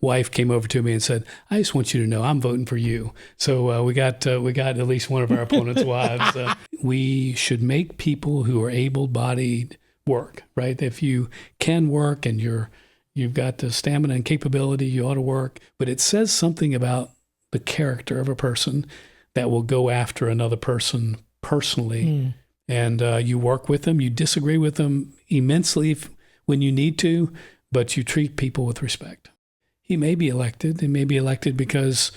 wife came over to me and said, "I just want you to know I'm voting for you." So we got at least one of our opponents' wives. We should make people who are able-bodied work, right? If you can work and you've got the stamina and capability, you ought to work. But it says something about the character of a person that will go after another person personally. And you work with them. You disagree with them immensely when you need to, but you treat people with respect. He may be elected. He may be elected because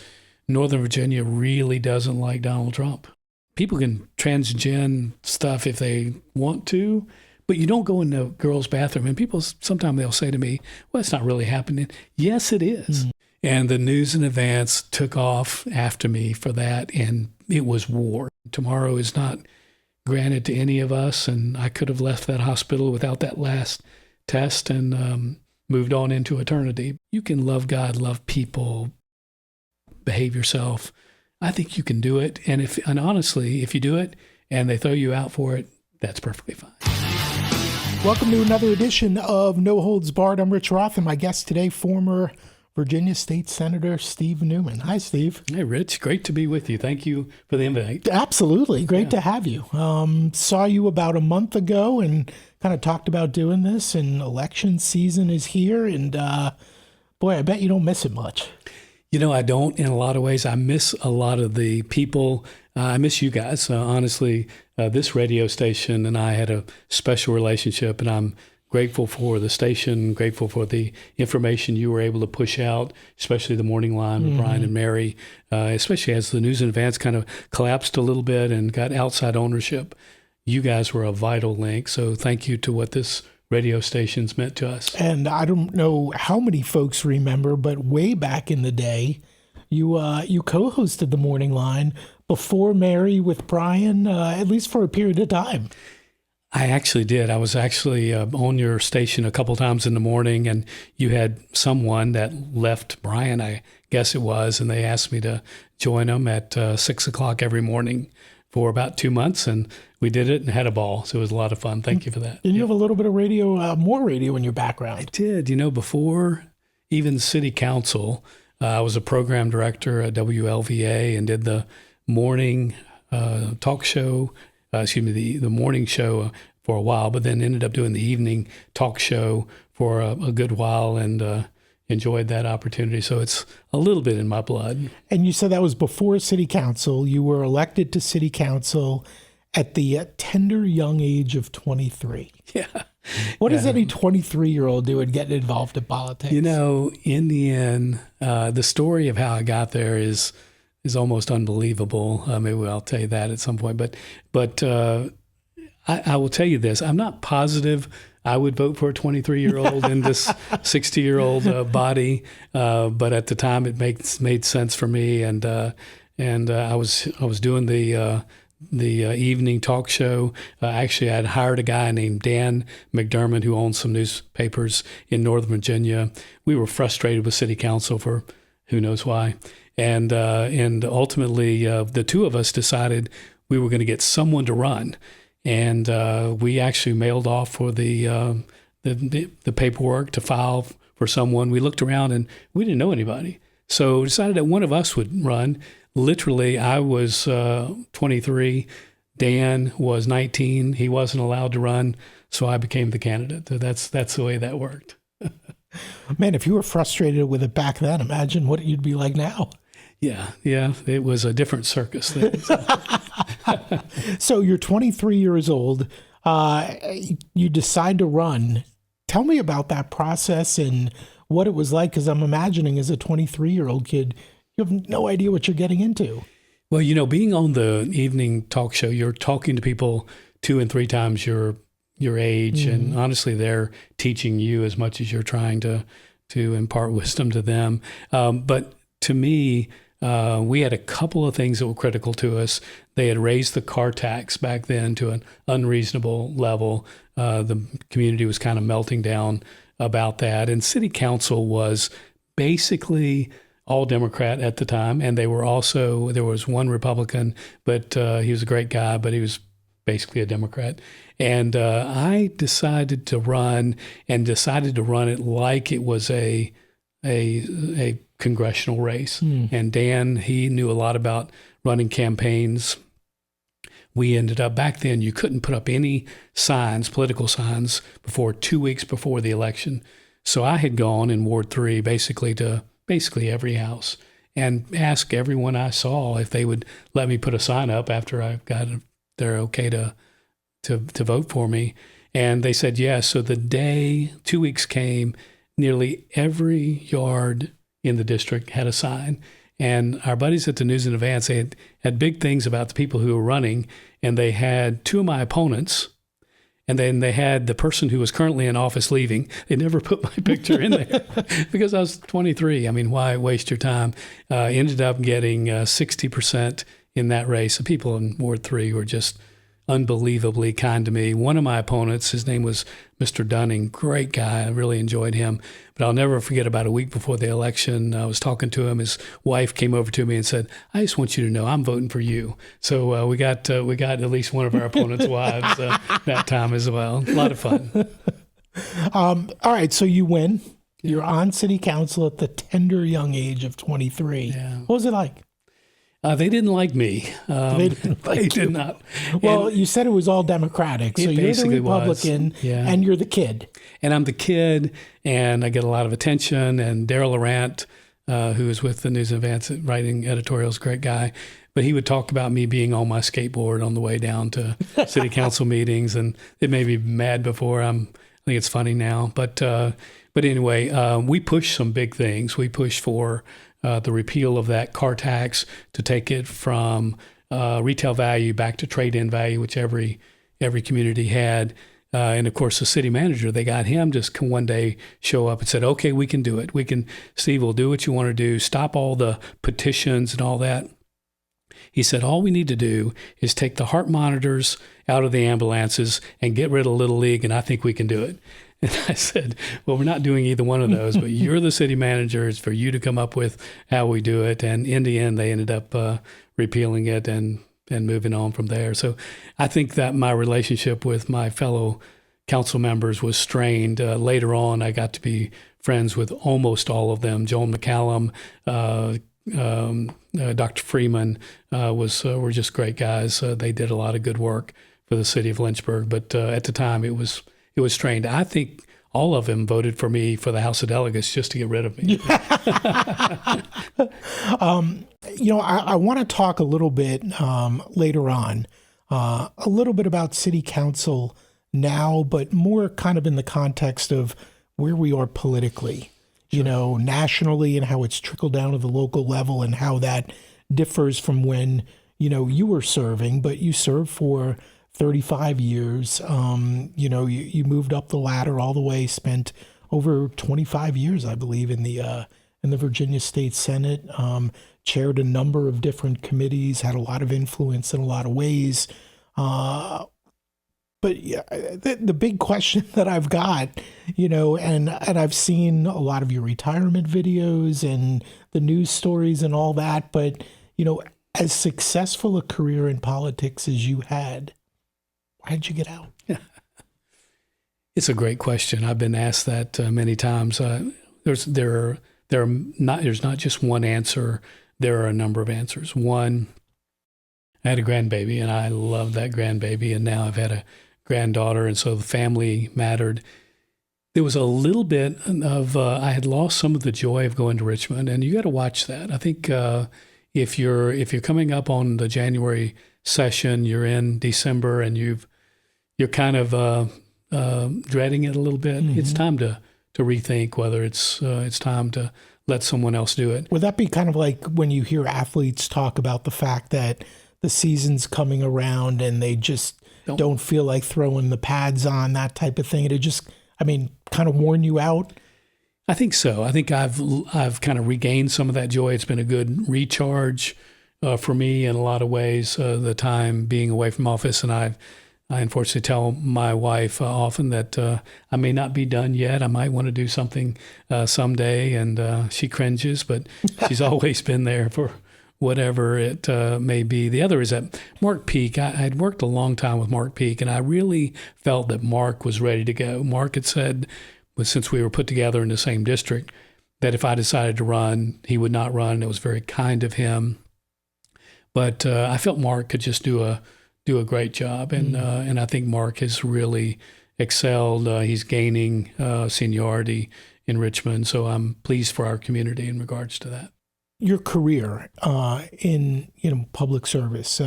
Northern Virginia really doesn't like Donald Trump. People can transgen stuff if they want to, but you don't go in the girls' bathroom. And people, sometimes they'll say to me, "Well, it's not really happening." Yes, it is. And the News in Advance took off after me for that, and it was war. Tomorrow is not granted to any of us, and I could have left that hospital without that last test and moved on into eternity. You can love God, love people, behave yourself. I think you can do it. And honestly, if you do it and they throw you out for it, that's perfectly fine. Welcome to another edition of No Holds Barred. I'm Rich Roth, and my guest today, former Virginia State Senator Steve Newman. Hi, Steve. Hey, Rich. Great to be with you. Thank you for the invite. Absolutely. Great to have you. Saw you about a month ago and kind of talked about doing this, and election season is here. And boy, I bet you don't miss it much. You know, I don't in a lot of ways. I miss a lot of the people. I miss you guys. Honestly, this radio station and I had a special relationship, and I'm grateful for the station, grateful for the information you were able to push out, especially the morning line with Brian and Mary, especially as the News in Advance kind of collapsed a little bit and got outside ownership. You guys were a vital link. So thank you to what this radio station's meant to us. And I don't know how many folks remember, but way back in the day, you co-hosted the morning line before Mary with Brian, at least for a period of time. I actually did. I was actually on your station a couple times in the morning, and you had someone that left Brian, I guess it was, and they asked me to join them at 6 o'clock every morning for about 2 months, and we did it and had a ball. So it was a lot of fun. Thank you for that. And you have a little bit of radio, more radio in your background. I did. You know, before even city council, I was a program director at WLVA and did the morning talk show, the morning show for a while, but then ended up doing the evening talk show for a good while and enjoyed that opportunity. So it's a little bit in my blood. And you said that was before city council. You were elected to city council at the tender young age of 23. Yeah. What does any 23-year-old do in getting involved in politics? You know, in the end, the story of how I got there is almost unbelievable. Maybe I'll tell you that at some point. But I will tell you this. I'm not positive I would vote for a 23-year-old in this 60-year-old body. But at the time, it made sense for me. And I was doing the evening talk show. Actually, I'd hired a guy named Dan McDermott who owns some newspapers in Northern Virginia. We were frustrated with city council for who knows why. And ultimately, the two of us decided we were going to get someone to run. And we actually mailed off for the paperwork to file for someone. We looked around and we didn't know anybody. So decided that one of us would run. Literally, I was 23. Dan was 19. He wasn't allowed to run. So I became the candidate. So that's the way that worked. Man, if you were frustrated with it back then, imagine what you'd be like now. Yeah, it was a different circus then. So you're 23 years old. You decide to run. Tell me about that process and what it was like, because I'm imagining as a 23-year-old kid, you have no idea what you're getting into. Well, you know, being on the evening talk show, you're talking to people 2 and 3 times your age, and honestly, they're teaching you as much as you're trying to impart wisdom to them. But to me, we had a couple of things that were critical to us. They had raised the car tax back then to an unreasonable level. The community was kind of melting down about that. And city council was basically all Democrat at the time. And there was one Republican, but he was a great guy, but he was basically a Democrat. And I decided to run it like it was a a congressional race. And Dan, he knew a lot about running campaigns. We ended up, back then, you couldn't put up any signs, political signs, before 2 weeks before the election. So I had gone in Ward 3 basically to every house and asked everyone I saw if they would let me put a sign up after I got they're okay to vote for me. And they said yes. So the day 2 weeks came, nearly every yard in the district had a sign. And our buddies at the News in Advance, they had big things about the people who were running, and they had two of my opponents, and then they had the person who was currently in office leaving. They never put my picture in there because I was 23. I mean, why waste your time? Ended up getting 60% in that race. The people in Ward 3 were just unbelievably kind to me. One of my opponents, his name was Mr. Dunning, great guy. I really enjoyed him. But I'll never forget, about a week before the election, I was talking to him. His wife came over to me and said, "I just want you to know I'm voting for you." So we got at least one of our opponents' wives that time as well. A lot of fun. All right, so you win. You're on city council at the tender young age of 23. Yeah. What was it like? They didn't like me. They didn't like They you. did not. Well, you said it was all Democratic, so you're the Republican, and you're the kid. And I'm the kid, and I get a lot of attention. And Daryl Arant, who is with the News in Advance writing editorials, great guy, but he would talk about me being on my skateboard on the way down to city council meetings, and it made me mad before. I think it's funny now, but anyway, we pushed some big things. We pushed for the repeal of that car tax, to take it from retail value back to trade-in value, which every community had. And of course, the city manager, they got him just one day show up and said, "Okay, we can do it. Steve, we'll do what you want to do. Stop all the petitions and all that." He said, "All we need to do is take the heart monitors out of the ambulances and get rid of Little League, and I think we can do it." And I said, "Well, we're not doing either one of those, but you're the city manager. It's for you to come up with how we do it." And in the end, they ended up repealing it and moving on from there. So I think that my relationship with my fellow council members was strained. Later on, I got to be friends with almost all of them. Joan McCallum, Dr. Freeman were just great guys. They did a lot of good work for the city of Lynchburg. But at the time, it was strained. I think all of them voted for me for the House of Delegates just to get rid of me. I want to talk a little bit later on, a little bit about city council now, but more kind of in the context of where we are politically, sure. Nationally, and how it's trickled down to the local level, and how that differs from when, you were serving, but you served for 35 years. You moved up the ladder all the way, spent over 25 years, I believe, in the Virginia State Senate, chaired a number of different committees, had a lot of influence in a lot of ways. But yeah, the big question that I've got, and I've seen a lot of your retirement videos and the news stories and all that, but, as successful a career in politics as you had, why did you get out? It's a great question. I've been asked that many times. There's not just one answer. There are a number of answers. One, I had a grandbaby, and I love that grandbaby, and now I've had a granddaughter, and so the family mattered. There was a little bit of I had lost some of the joy of going to Richmond, and you got to watch that. I think if you're coming up on the January session, you're in December, and you're kind of dreading it a little bit. Mm-hmm. It's time to rethink whether it's time to let someone else do it. Would that be kind of like when you hear athletes talk about the fact that the season's coming around and they just don't feel like throwing the pads on, that type of thing? It just, kind of worn you out? I think so. I think I've kind of regained some of that joy. It's been a good recharge for me in a lot of ways, the time being away from office. And I unfortunately tell my wife often that I may not be done yet. I might want to do something someday, and she cringes, but she's always been there for whatever it may be. The other is that Mark Peake, I had worked a long time with Mark Peake, and I really felt that Mark was ready to go. Mark had said, since we were put together in the same district, that if I decided to run, he would not run. It was very kind of him. But I felt Mark could just do a great job, and I think Mark has really excelled. He's gaining seniority in Richmond, so I'm pleased for our community in regards to that. Your career in public service,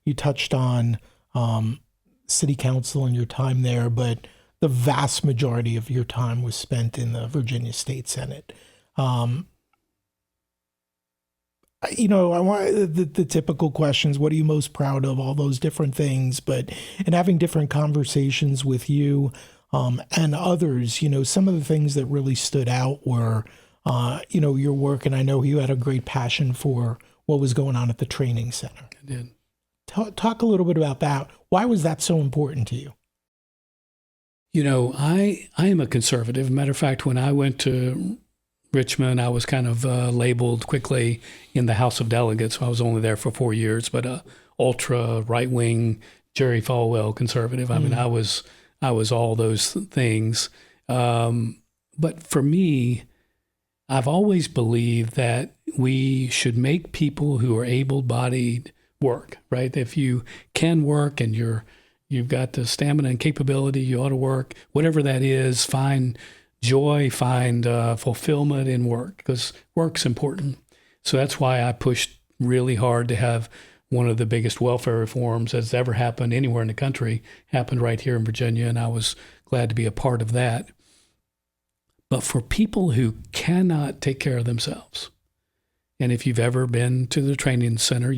you touched on city council and your time there, but the vast majority of your time was spent in the Virginia State Senate. I want the typical questions. What are you most proud of? All those different things, and having different conversations with you and others. Some of the things that really stood out were, your work, and I know you had a great passion for what was going on at the training center. I did. Talk a little bit about that. Why was that so important to you? I am a conservative. Matter of fact, when I went to Richmond, I was kind of labeled quickly in the House of Delegates. I was only there for 4 years, but ultra right-wing Jerry Falwell conservative. I mean, I was all those things. But for me, I've always believed that we should make people who are able-bodied work, right? If you can work and you've got the stamina and capability, you ought to work. Whatever that is, find joy, find fulfillment in work, because work's important. So that's why I pushed really hard to have one of the biggest welfare reforms that's ever happened anywhere in the country happened right here in Virginia, and I was glad to be a part of that. But for people who cannot take care of themselves, and if you've ever been to the training center,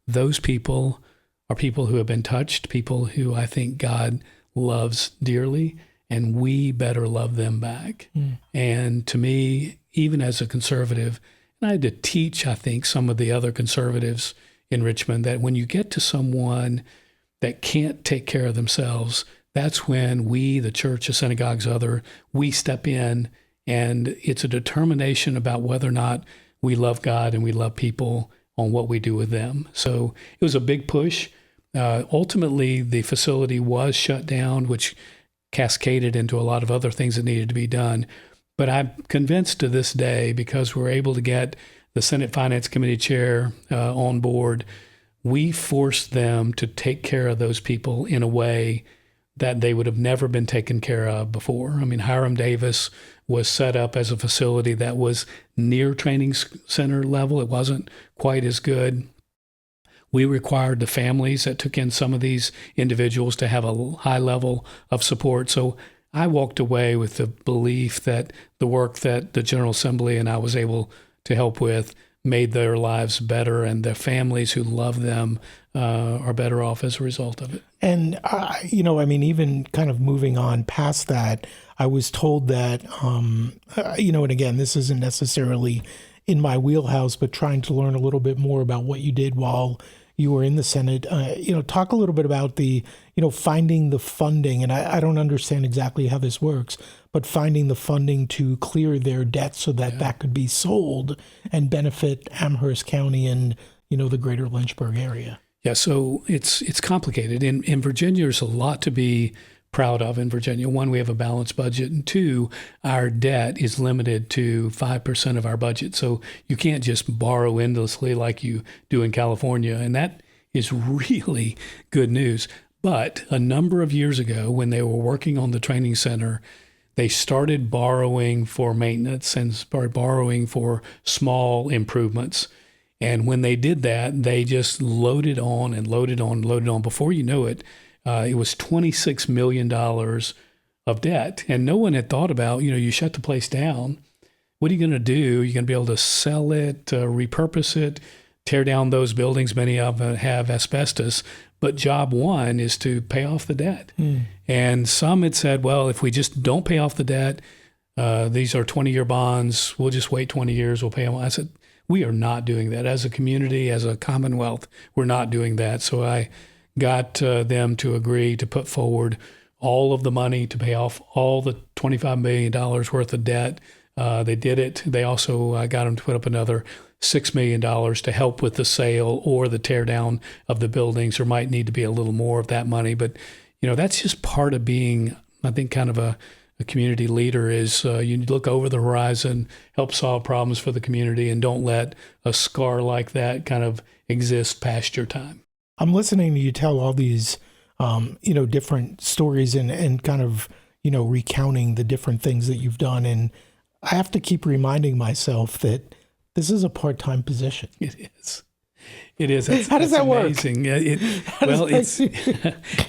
those people are people who have been touched, people who I think God loves dearly, and we better love them back. And to me, even as a conservative, and I had to teach, I think, some of the other conservatives in Richmond that when you get to someone that can't take care of themselves, that's when we, the church, the synagogues, we step in, and it's a determination about whether or not we love God and we love people on what we do with them. So it was a big push. Ultimately, the facility was shut down, which cascaded into a lot of other things that needed to be done. But I'm convinced to this day, because we're able to get the Senate Finance Committee chair on board, we forced them to take care of those people in a way that they would have never been taken care of before. I mean, Hiram Davis was set up as a facility that was near training center level. It wasn't quite as good. We required the families that took in some of these individuals to have a high level of support. So I walked away with the belief that the work that the General Assembly and I was able to help with made their lives better, and their families who love them are better off as a result of it. And, even kind of moving on past that, I was told that, and again, this isn't necessarily in my wheelhouse, but trying to learn a little bit more about what you did while you were in the Senate. Talk a little bit about the, finding the funding. And I don't understand exactly how this works, but finding the funding to clear their debt so that that could be sold and benefit Amherst County and, the greater Lynchburg area. Yeah, so it's complicated. In Virginia, there's a lot to be proud of in Virginia. One, we have a balanced budget, and two, our debt is limited to 5% of our budget. So you can't just borrow endlessly like you do in California, and that is really good news. But a number of years ago, when they were working on the training center, they started borrowing for maintenance and started borrowing for small improvements. And when they did that, they just loaded on and loaded on and loaded on. Before you know it, it was $26 million of debt. And no one had thought about, you shut the place down. What are you going to do? You're going to be able to sell it, repurpose it, tear down those buildings. Many of them have asbestos. But job one is to pay off the debt. And some had said, well, if we just don't pay off the debt, these are 20-year bonds. We'll just wait 20 years. We'll pay them. I said, we are not doing that. As a community, as a commonwealth, we're not doing that. So I got them to agree to put forward all of the money to pay off all the $25 million worth of debt. They did it. They also got them to put up another $6 million to help with the sale or the tear down of the buildings. There might need to be a little more of that money, but that's just part of being, I think, kind of a a community leader is you look over the horizon, help solve problems for the community, and don't let a scar like that kind of exist past your time. I'm listening to you tell all these, different stories and kind of, recounting the different things that you've done. And I have to keep reminding myself that this is a part-time position. It is. It is. How does that amazing.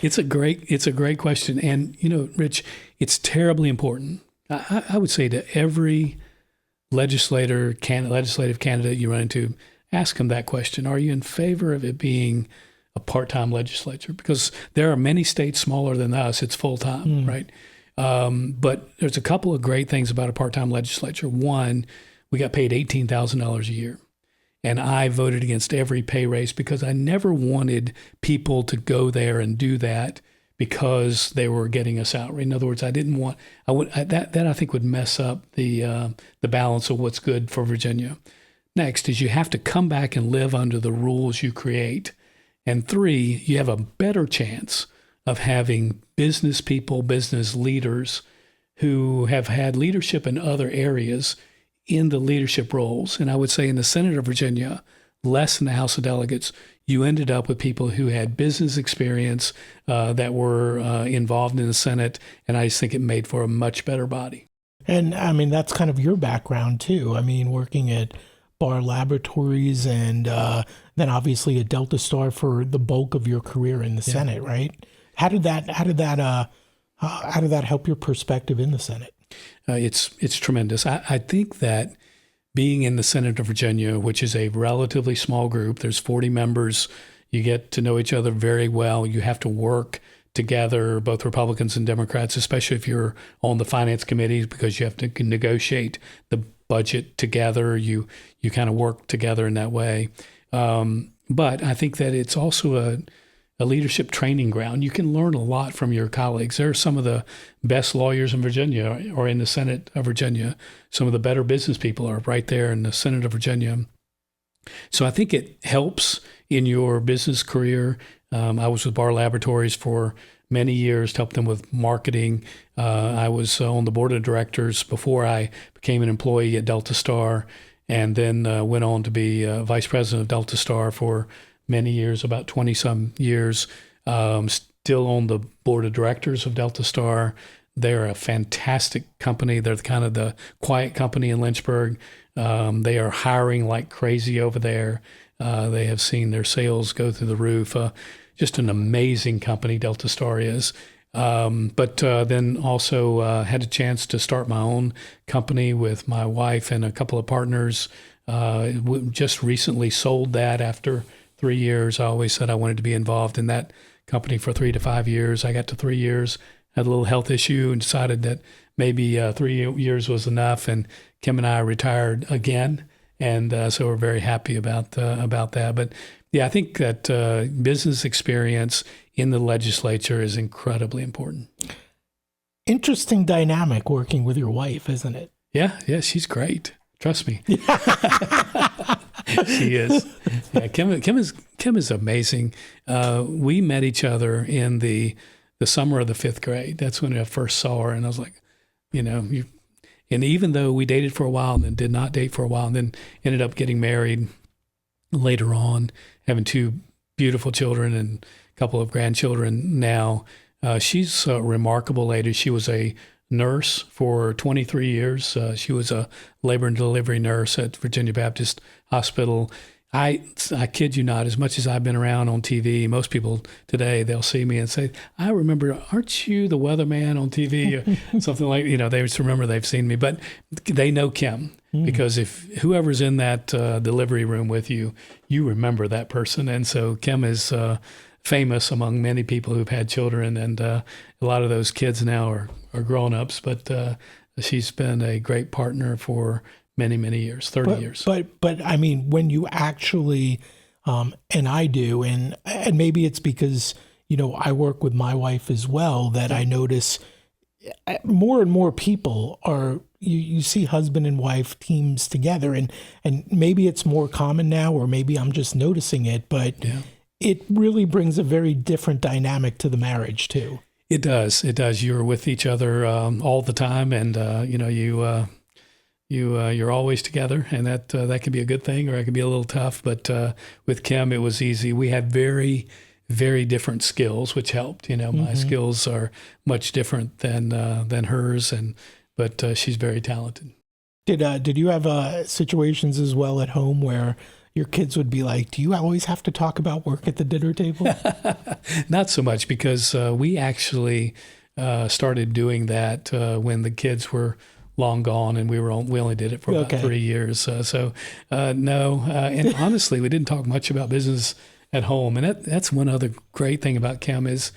It's a great question. And, Rich, it's terribly important. I would say to every legislative candidate you run into, ask them that question. Are you in favor of it being a part-time legislature? Because there are many states smaller than us. It's full-time, right? But there's a couple of great things about a part-time legislature. One, we got paid $18,000 a year. And I voted against every pay raise because I never wanted people to go there and do that because they were getting a salary. In other words, I didn't want that I think would mess up the balance of what's good for Virginia. Next is you have to come back and live under the rules you create. And three, you have a better chance of having business people, business leaders who have had leadership in other areas in the leadership roles. And I would say in the Senate of Virginia, less in the House of Delegates, you ended up with people who had business experience that were involved in the Senate. And I just think it made for a much better body. And I mean, that's kind of your background too. I mean, working at Barr Laboratories and then obviously at Delta Star for the bulk of your career in the Senate, right? How did that help your perspective in the Senate? It's tremendous. I think that being in the Senate of Virginia, which is a relatively small group, there's 40 members, you get to know each other very well. You have to work together, both Republicans and Democrats, especially if you're on the finance committees, because you have to negotiate the budget together. You kind of work together in that way. But I think that it's also a leadership training ground. You can learn a lot from your colleagues. There are some of the best lawyers in Virginia or in the Senate of Virginia. Some of the better business people are right there in the Senate of Virginia. So I think it helps in your business career. I was with Barr Laboratories for many years to help them with marketing. I was on the board of directors before I became an employee at Delta Star, and then went on to be vice president of Delta Star for many years, about 20-some years, still on the board of directors of Delta Star. They're a fantastic company. They're kind of the quiet company in Lynchburg. They are hiring like crazy over there. They have seen their sales go through the roof. Just an amazing company, Delta Star is. But then also had a chance to start my own company with my wife and a couple of partners. Just recently sold that after 3 years. I always said I wanted to be involved in that company for 3 to 5 years. I got to 3 years, had a little health issue, and decided that maybe 3 years was enough. And Kim and I retired again, and so we're very happy about that. But yeah, I think that business experience in the legislature is incredibly important. Interesting dynamic working with your wife, isn't it? Yeah, she's great. Trust me. She is. Yeah, Kim is amazing. We met each other in the summer of the 5th grade. That's when I first saw her, and I was like, and even though we dated for a while and then did not date for a while and then ended up getting married later on, having 2 beautiful children and a couple of grandchildren now, she's a remarkable lady. She was a nurse for 23 years. She was a labor and delivery nurse at Virginia Baptist Hospital. I kid you not, as much as I've been around on TV, most people today, they'll see me and say, I remember, aren't you the weatherman on TV? Or something like, they just remember they've seen me. But they know Kim, because if whoever's in that delivery room with you, you remember that person. And so Kim is famous among many people who've had children, and a lot of those kids now are grown-ups, but she's been a great partner for many, many years, 30 years. But I mean, when you actually, and I do, and maybe it's because, I work with my wife as well, that I notice more and more people are, you see husband and wife teams together, and maybe it's more common now, or maybe I'm just noticing it, but it really brings a very different dynamic to the marriage too. It does. It does. You're with each other all the time, and you're always together, and that can be a good thing, or it can be a little tough. But with Kim, it was easy. We had very, very different skills, which helped. My skills are much different than hers, but she's very talented. Did you have situations as well at home where your kids would be like, do you always have to talk about work at the dinner table? Not so much, because we actually started doing that when the kids were long gone, and we only did it for about 3 years. No. And honestly, we didn't talk much about business at home. And that's one other great thing about Kim is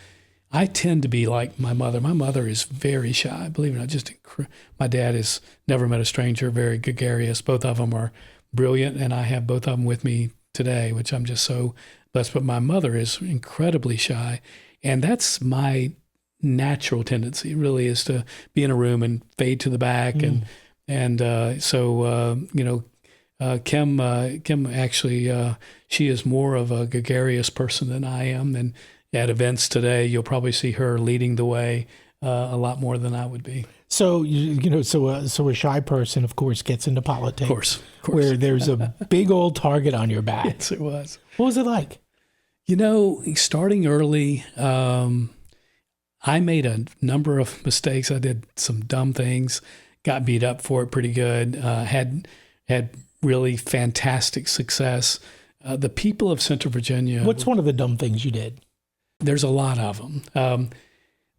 I tend to be like my mother. My mother is very shy, believe it or not. My dad has never met a stranger, very gregarious. Both of them are brilliant, and I have both of them with me today, which I'm just so blessed. But my mother is incredibly shy, and that's my natural tendency. Really, is to be in a room and fade to the back, Kim actually she is more of a gregarious person than I am, and at events today, you'll probably see her leading the way a lot more than I would be. So so a shy person, of course, gets into politics. Of course. Where there's a big old target on your back. Yes, it was. What was it like? Starting early, I made a number of mistakes. I did some dumb things, got beat up for it pretty good. Had really fantastic success. The people of Central Virginia. What's one of the dumb things you did? There's a lot of them.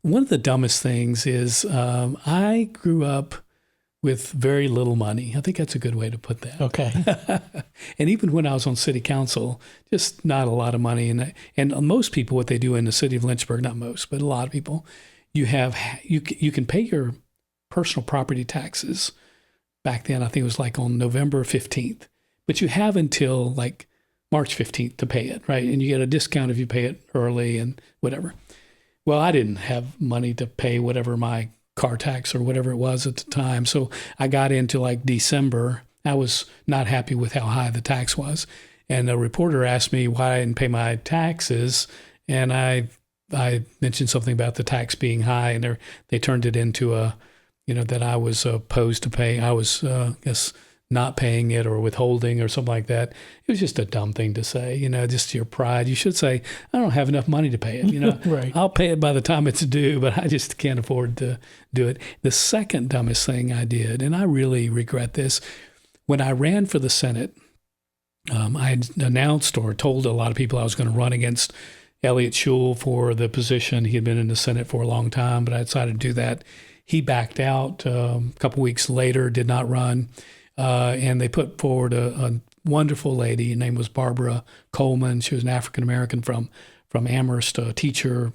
One of the dumbest things is I grew up with very little money. I think that's a good way to put that. Okay. And even when I was on city council, just not a lot of money. And most people, what they do in the city of Lynchburg, not most, but a lot of people, you can pay your personal property taxes. Back then, I think it was like on November 15th. But you have until like March 15th to pay it, right? And you get a discount if you pay it early and whatever. Well, I didn't have money to pay whatever my car tax or whatever it was at the time. So I got into like December. I was not happy with how high the tax was. And a reporter asked me why I didn't pay my taxes. And I mentioned something about the tax being high, and they turned it into that I was opposed to pay. I was, not paying it or withholding or something like that. It was just a dumb thing to say, just your pride. You should say, I don't have enough money to pay it. Right. I'll pay it by the time it's due, but I just can't afford to do it. The second dumbest thing I did, and I really regret this, when I ran for the Senate, I had announced or told a lot of people I was going to run against Elliott Shule for the position. He had been in the Senate for a long time, but I decided to do that. He backed out a couple weeks later, did not run. And they put forward a wonderful lady. Her name was Barbara Coleman. She was an African-American from Amherst, a teacher,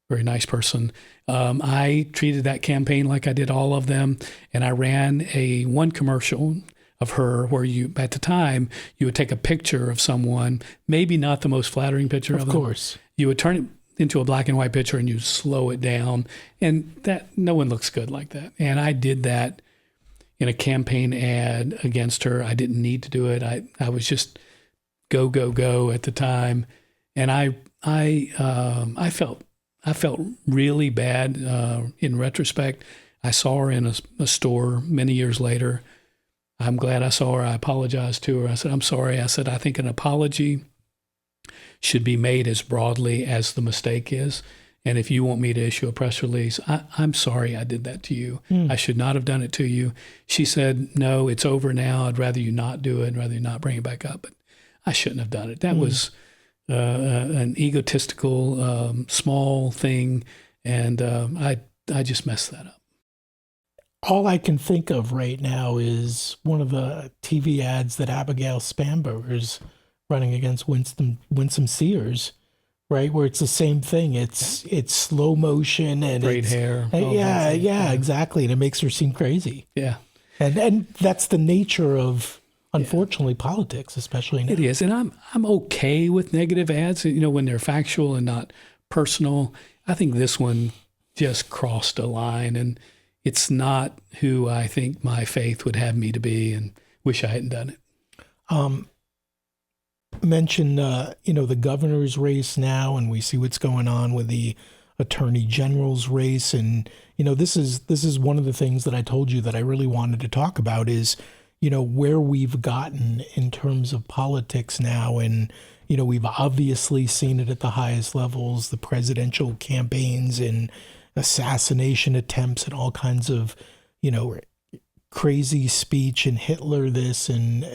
very nice person. I treated that campaign like I did all of them, and I ran one commercial of her where at the time, you would take a picture of someone, maybe not the most flattering picture of them. Of course. You would turn it into a black and white picture, and you slow it down, and that no one looks good like that. And I did that in a campaign ad against her. I didn't need to do it. I was just go at the time. And I felt really bad in retrospect. I saw her in a store many years later. I'm glad I saw her. I apologized to her. I said, I'm sorry. I said, I think an apology should be made as broadly as the mistake is. And if you want me to issue a press release, I'm sorry I did that to you. I should not have done it to you. She said, no, it's over now. I'd rather you not do it. I'd rather you not bring it back up. But I shouldn't have done it. That was an egotistical, small thing. And I just messed that up. All I can think of right now is one of the TV ads that Abigail Spanberger's running against Winsome Sears. Right, where it's the same thing. It's slow motion and great hair. Yeah, exactly. And it makes her seem crazy. Yeah, and that's the nature of, unfortunately, politics, especially now. It is, and I'm okay with negative ads. When they're factual and not personal. I think this one just crossed a line, and it's not who I think my faith would have me to be. And wish I hadn't done it. Mention the governor's race now, and we see what's going on with the attorney general's race. And, this is one of the things that I told you that I really wanted to talk about is, where we've gotten in terms of politics now. And, we've obviously seen it at the highest levels, the presidential campaigns and assassination attempts and all kinds of, crazy speech and Hitler this and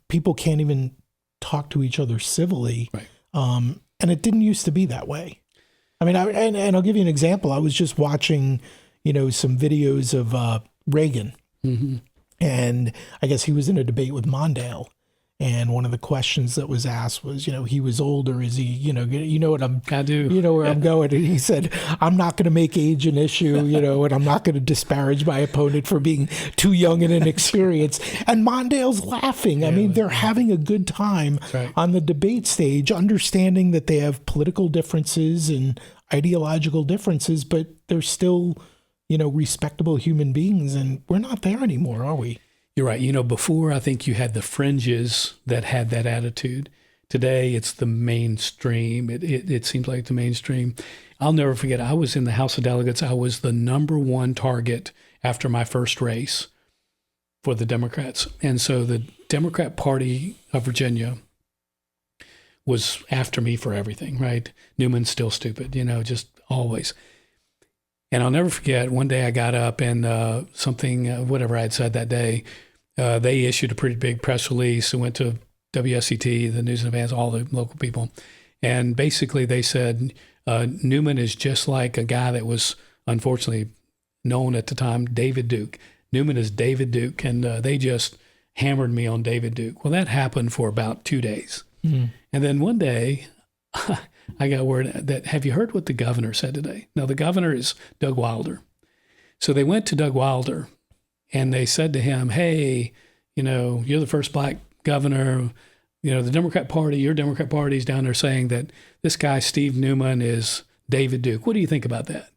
people can't even talk to each other civilly. Right. And it didn't used to be that way. I mean, and I'll give you an example. I was just watching, some videos of Reagan. Mm-hmm. And I guess he was in a debate with Mondale. And one of the questions that was asked was, he was older. Is he, what I do. I'm going. And he said, I'm not going to make age an issue, and I'm not going to disparage my opponent for being too young and inexperienced. And Mondale's laughing. I mean, they're having a good time on the debate stage, understanding that they have political differences and ideological differences, but they're still, respectable human beings. And we're not there anymore, are we? You're right. Before I think you had the fringes that had that attitude. Today it's the mainstream. It seems like the mainstream. I'll never forget. I was in the House of Delegates. I was the number one target after my first race for the Democrats. And so the Democrat Party of Virginia was after me for everything, right? Newman's still stupid, just always. And I'll never forget, one day I got up and whatever I had said that day, they issued a pretty big press release. It went to WSET, the News and Advance, all the local people. And basically they said, Newman is just like a guy that was unfortunately known at the time, David Duke. Newman is David Duke. And they just hammered me on David Duke. Well, that happened for about 2 days. Mm-hmm. And then one day, I got word that, have you heard what the governor said today? Now, the governor is Doug Wilder. So they went to Doug Wilder and they said to him, hey, you're the first black governor. The Democrat Party, your Democrat Party is down there saying that this guy, Steve Newman, is David Duke. What do you think about that?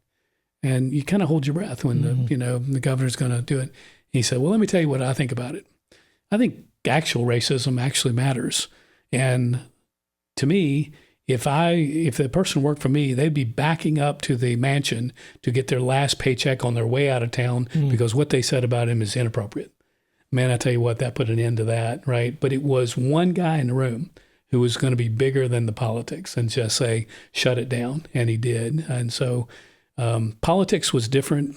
And you kind of hold your breath when the governor's going to do it. He said, well, let me tell you what I think about it. I think actual racism actually matters. And to me, if the person worked for me, they'd be backing up to the mansion to get their last paycheck on their way out of town because what they said about him is inappropriate. Man, I tell you what, that put an end to that, right? But it was one guy in the room who was going to be bigger than the politics and just say, shut it down. And he did. And so politics was different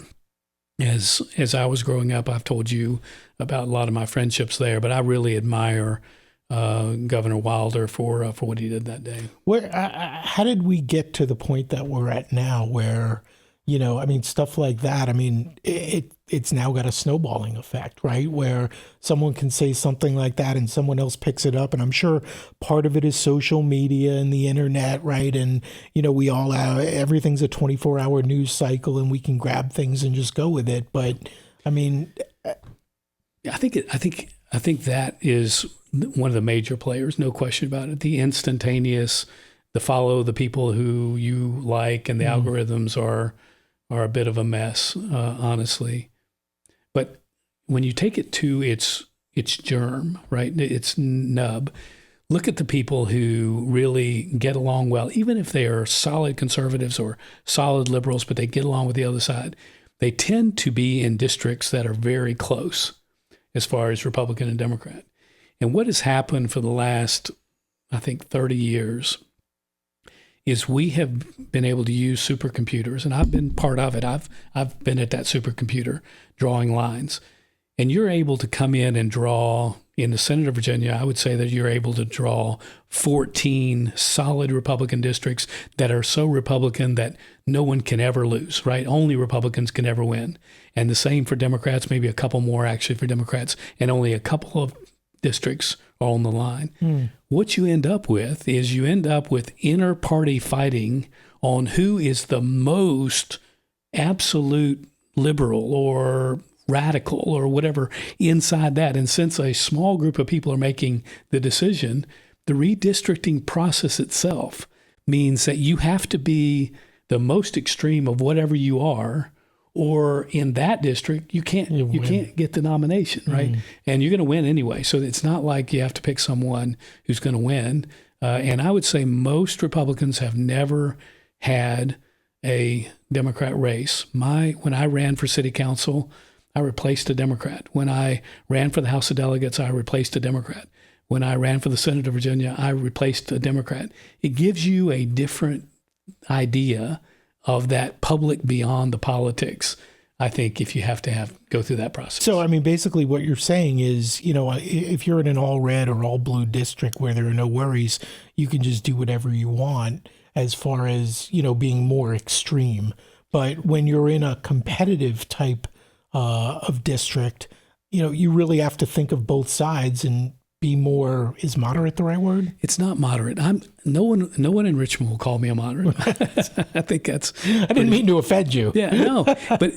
as I was growing up. I've told you about a lot of my friendships there, but I really admire Governor Wilder for what he did that day. How did we get to the point that we're at now where, stuff like that, it's now got a snowballing effect, right? Where someone can say something like that and someone else picks it up. And I'm sure part of it is social media and the internet, right? And, we all everything's a 24-hour news cycle and we can grab things and just go with it. But I think that is one of the major players, no question about it. The instantaneous, the follow the people who you like, and the algorithms are a bit of a mess, honestly. But when you take it to its germ, right, its nub, look at the people who really get along well, even if they are solid conservatives or solid liberals, but they get along with the other side. They tend to be in districts that are very close as far as Republican and Democrat. And what has happened for the last, I think, 30 years is we have been able to use supercomputers, and I've been part of it. I've been at that supercomputer drawing lines. And you're able to come in and draw, in the Senate of Virginia, I would say that you're able to draw 14 solid Republican districts that are so Republican that no one can ever lose, right? Only Republicans can ever win. And the same for Democrats, maybe a couple more actually for Democrats, and only a couple of districts are on the line. What you end up with is inter-party fighting on who is the most absolute liberal or radical or whatever inside that. And since a small group of people are making the decision, the redistricting process itself means that you have to be the most extreme of whatever you are, or in that district, you can't get the nomination, right? And you're going to win anyway. So it's not like you have to pick someone who's going to win. And I would say most Republicans have never had a Democrat race. When I ran for city council, I replaced a Democrat. When I ran for the House of Delegates, I replaced a Democrat. When I ran for the Senate of Virginia, I replaced a Democrat. It gives you a different idea of that public beyond the politics, I think, if you have to go through that process. So, I mean, basically what you're saying is, if you're in an all red or all blue district where there are no worries, you can just do whatever you want as far as, being more extreme. But when you're in a competitive type of district, you really have to think of both sides and be more, is moderate the right word? It's not moderate. No one in Richmond will call me a moderate. I think that's. I didn't mean to offend you. Yeah, no, but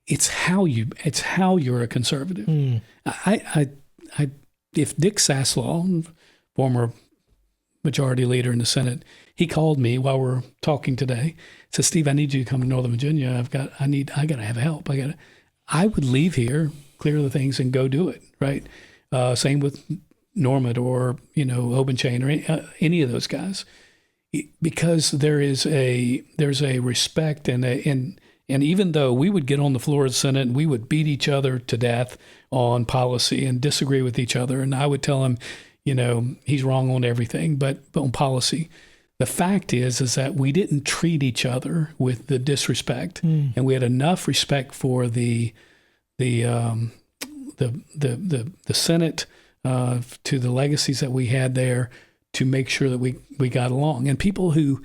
it's how you're a conservative. If Dick Saslaw, former majority leader in the Senate, he called me while we're talking today, said, "Steve, I need you to come to Northern Virginia. I got to have help. I would leave here, clear the things, and go do it. Right." Same with Normand or Obenchain or any of those guys, because there's a respect and even though we would get on the floor of the Senate and we would beat each other to death on policy and disagree with each other, and I would tell him, he's wrong on everything, but on policy, the fact is that we didn't treat each other with the disrespect, and we had enough respect for the Senate, to the legacies that we had there, to make sure that we got along. And people who,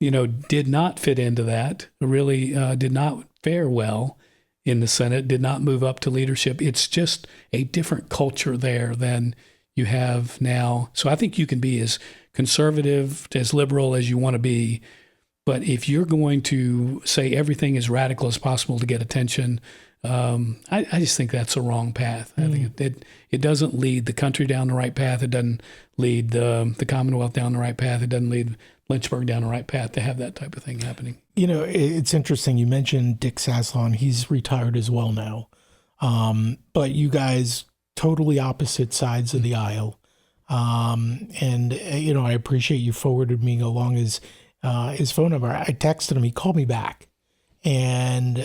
did not fit into that, really did not fare well in the Senate, did not move up to leadership. It's just a different culture there than you have now. So I think you can be as conservative, as liberal as you want to be. But if you're going to say everything as radical as possible to get attention, I just think that's a wrong path. I think it doesn't lead the country down the right path. It doesn't lead the Commonwealth down the right path. It doesn't lead Lynchburg down the right path to have that type of thing happening. It's interesting. You mentioned Dick Saslaw. He's retired as well now. But you guys, totally opposite sides of the aisle. And I appreciate you forwarded me along his phone number. I texted him. He called me back. And,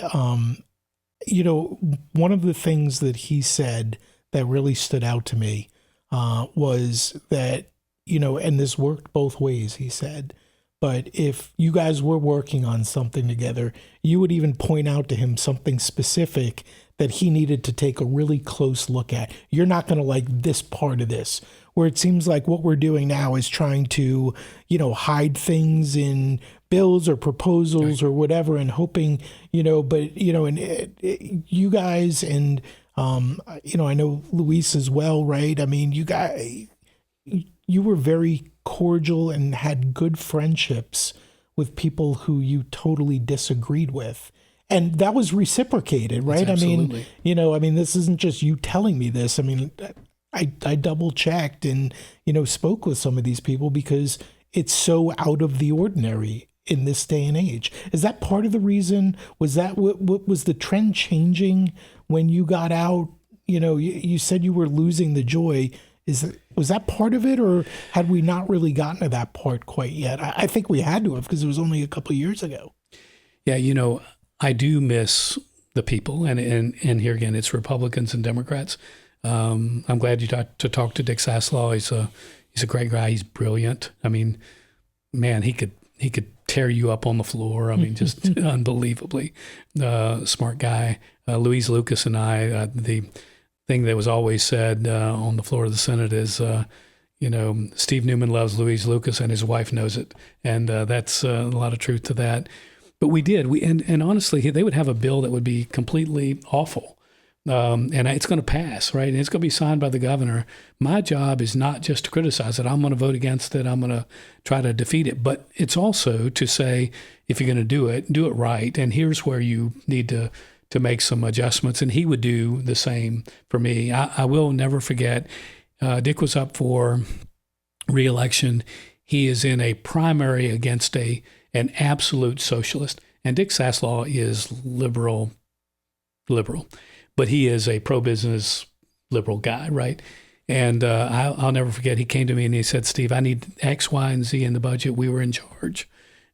one of the things that he said that really stood out to me was that, and this worked both ways, he said, but if you guys were working on something together, you would even point out to him something specific that he needed to take a really close look at. You're not going to like this part of this, where it seems like what we're doing now is trying to, hide things in bills or proposals or whatever, and hoping, but, you guys and, I know Luis as well, right? I mean, you were very cordial and had good friendships with people who you totally disagreed with. And that was reciprocated, right? Absolutely. I mean, this isn't just you telling me this. I mean, I double checked and, spoke with some of these people because it's so out of the ordinary in this day and age. Is that part of the reason? Was that what was the trend changing when you got out? You said you were losing the joy. Was that part of it, or had we not really gotten to that part quite yet? I think we had to have, because it was only a couple of years ago. Yeah, I do miss the people, and here again, it's Republicans and Democrats. I'm glad you got to talk to Dick Saslaw. He's a great guy. He's brilliant. I mean, man, he could tear you up on the floor. I mean, just unbelievably smart guy. Louise Lucas and I, the thing that was always said on the floor of the Senate is, Steve Newman loves Louise Lucas and his wife knows it. And that's a lot of truth to that. But we did. And honestly, they would have a bill that would be completely awful. And it's going to pass, right? And it's going to be signed by the governor. My job is not just to criticize it. I'm going to vote against it. I'm going to try to defeat it. But it's also to say, if you're going to do it right. And here's where you need to make some adjustments. And he would do the same for me. I will never forget, Dick was up for re-election. He is in a primary against an absolute socialist. And Dick Saslaw is liberal, but he is a pro-business liberal guy, right? And I'll never forget, he came to me and he said, Steve, I need X, Y, and Z in the budget. We were in charge.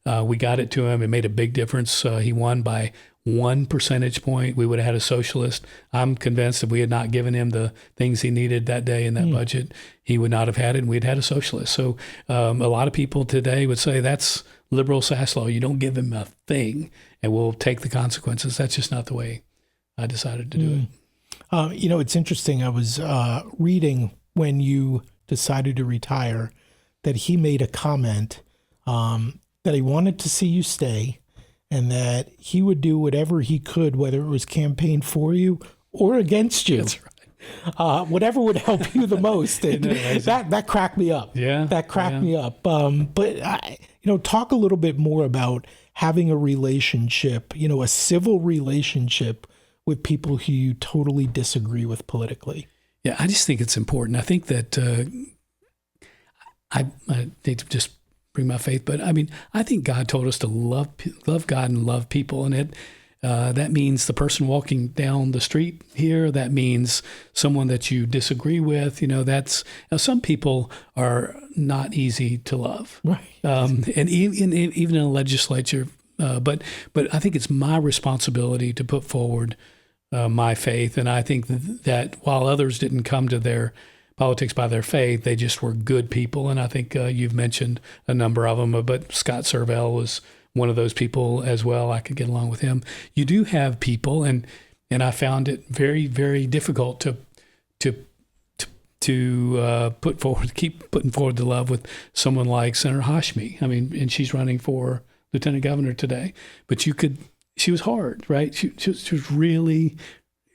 We got it to him. It made a big difference. He won by 1 percentage point. We would have had a socialist. I'm convinced if we had not given him the things he needed that day in that budget, he would not have had it, and we'd had a socialist. So a lot of people today would say that's liberal Saslow. You don't give him a thing, and we'll take the consequences. That's just not the way I decided to do it. It's interesting. I was reading when you decided to retire that he made a comment that he wanted to see you stay, and that he would do whatever he could, whether it was campaign for you or against you. That's right. Whatever would help you the most. And that cracked me up. Yeah. That cracked me up. But talk a little bit more about having a relationship, a civil relationship with people who you totally disagree with politically. Yeah, I just think it's important. I think that I need to just bring my faith, but I think God told us to love God and love people, and that means the person walking down the street here. That means someone that you disagree with. Some people are not easy to love, right? And even in a legislature. But I think it's my responsibility to put forward my faith, and I think that while others didn't come to their politics by their faith, they just were good people. And I think you've mentioned a number of them, but Scott Servell was one of those people as well. I could get along with him. You do have people, and I found it very, very difficult to keep putting forward the love with someone like Senator Hashmi. And she's running for lieutenant governor today, but she was hard, right? She was really,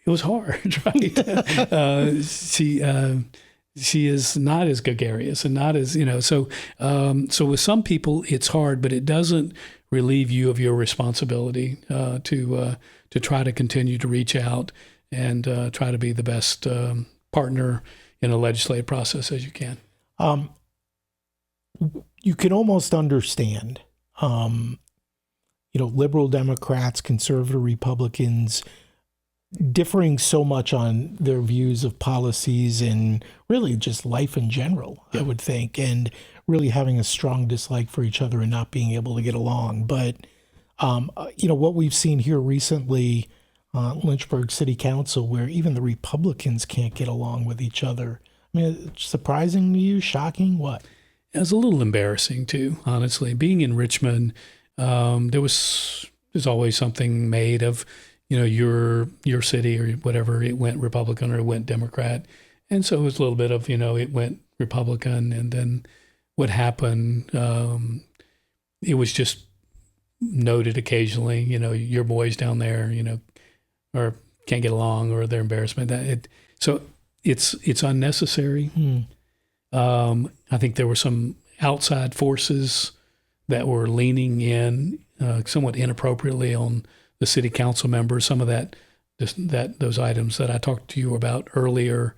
it was hard, right? She is not as gregarious and not as, so with some people it's hard, but it doesn't relieve you of your responsibility to try to continue to reach out and try to be the best partner in a legislative process as you can. You can almost understand, liberal Democrats, conservative Republicans differing so much on their views of policies and really just life in general, I would think, and really having a strong dislike for each other and not being able to get along. But, what we've seen here recently, Lynchburg City Council, where even the Republicans can't get along with each other. Surprising to you? Shocking? What? It was a little embarrassing too, honestly. Being in Richmond, there's always something made of, your city or whatever. It went Republican or it went Democrat. And so it was a little bit of, it went Republican. And then what happened, it was just noted occasionally, your boys down there, or can't get along, or their embarrassment. So it's unnecessary. I think there were some outside forces that were leaning in somewhat inappropriately on the city council members. Some of those items that I talked to you about earlier.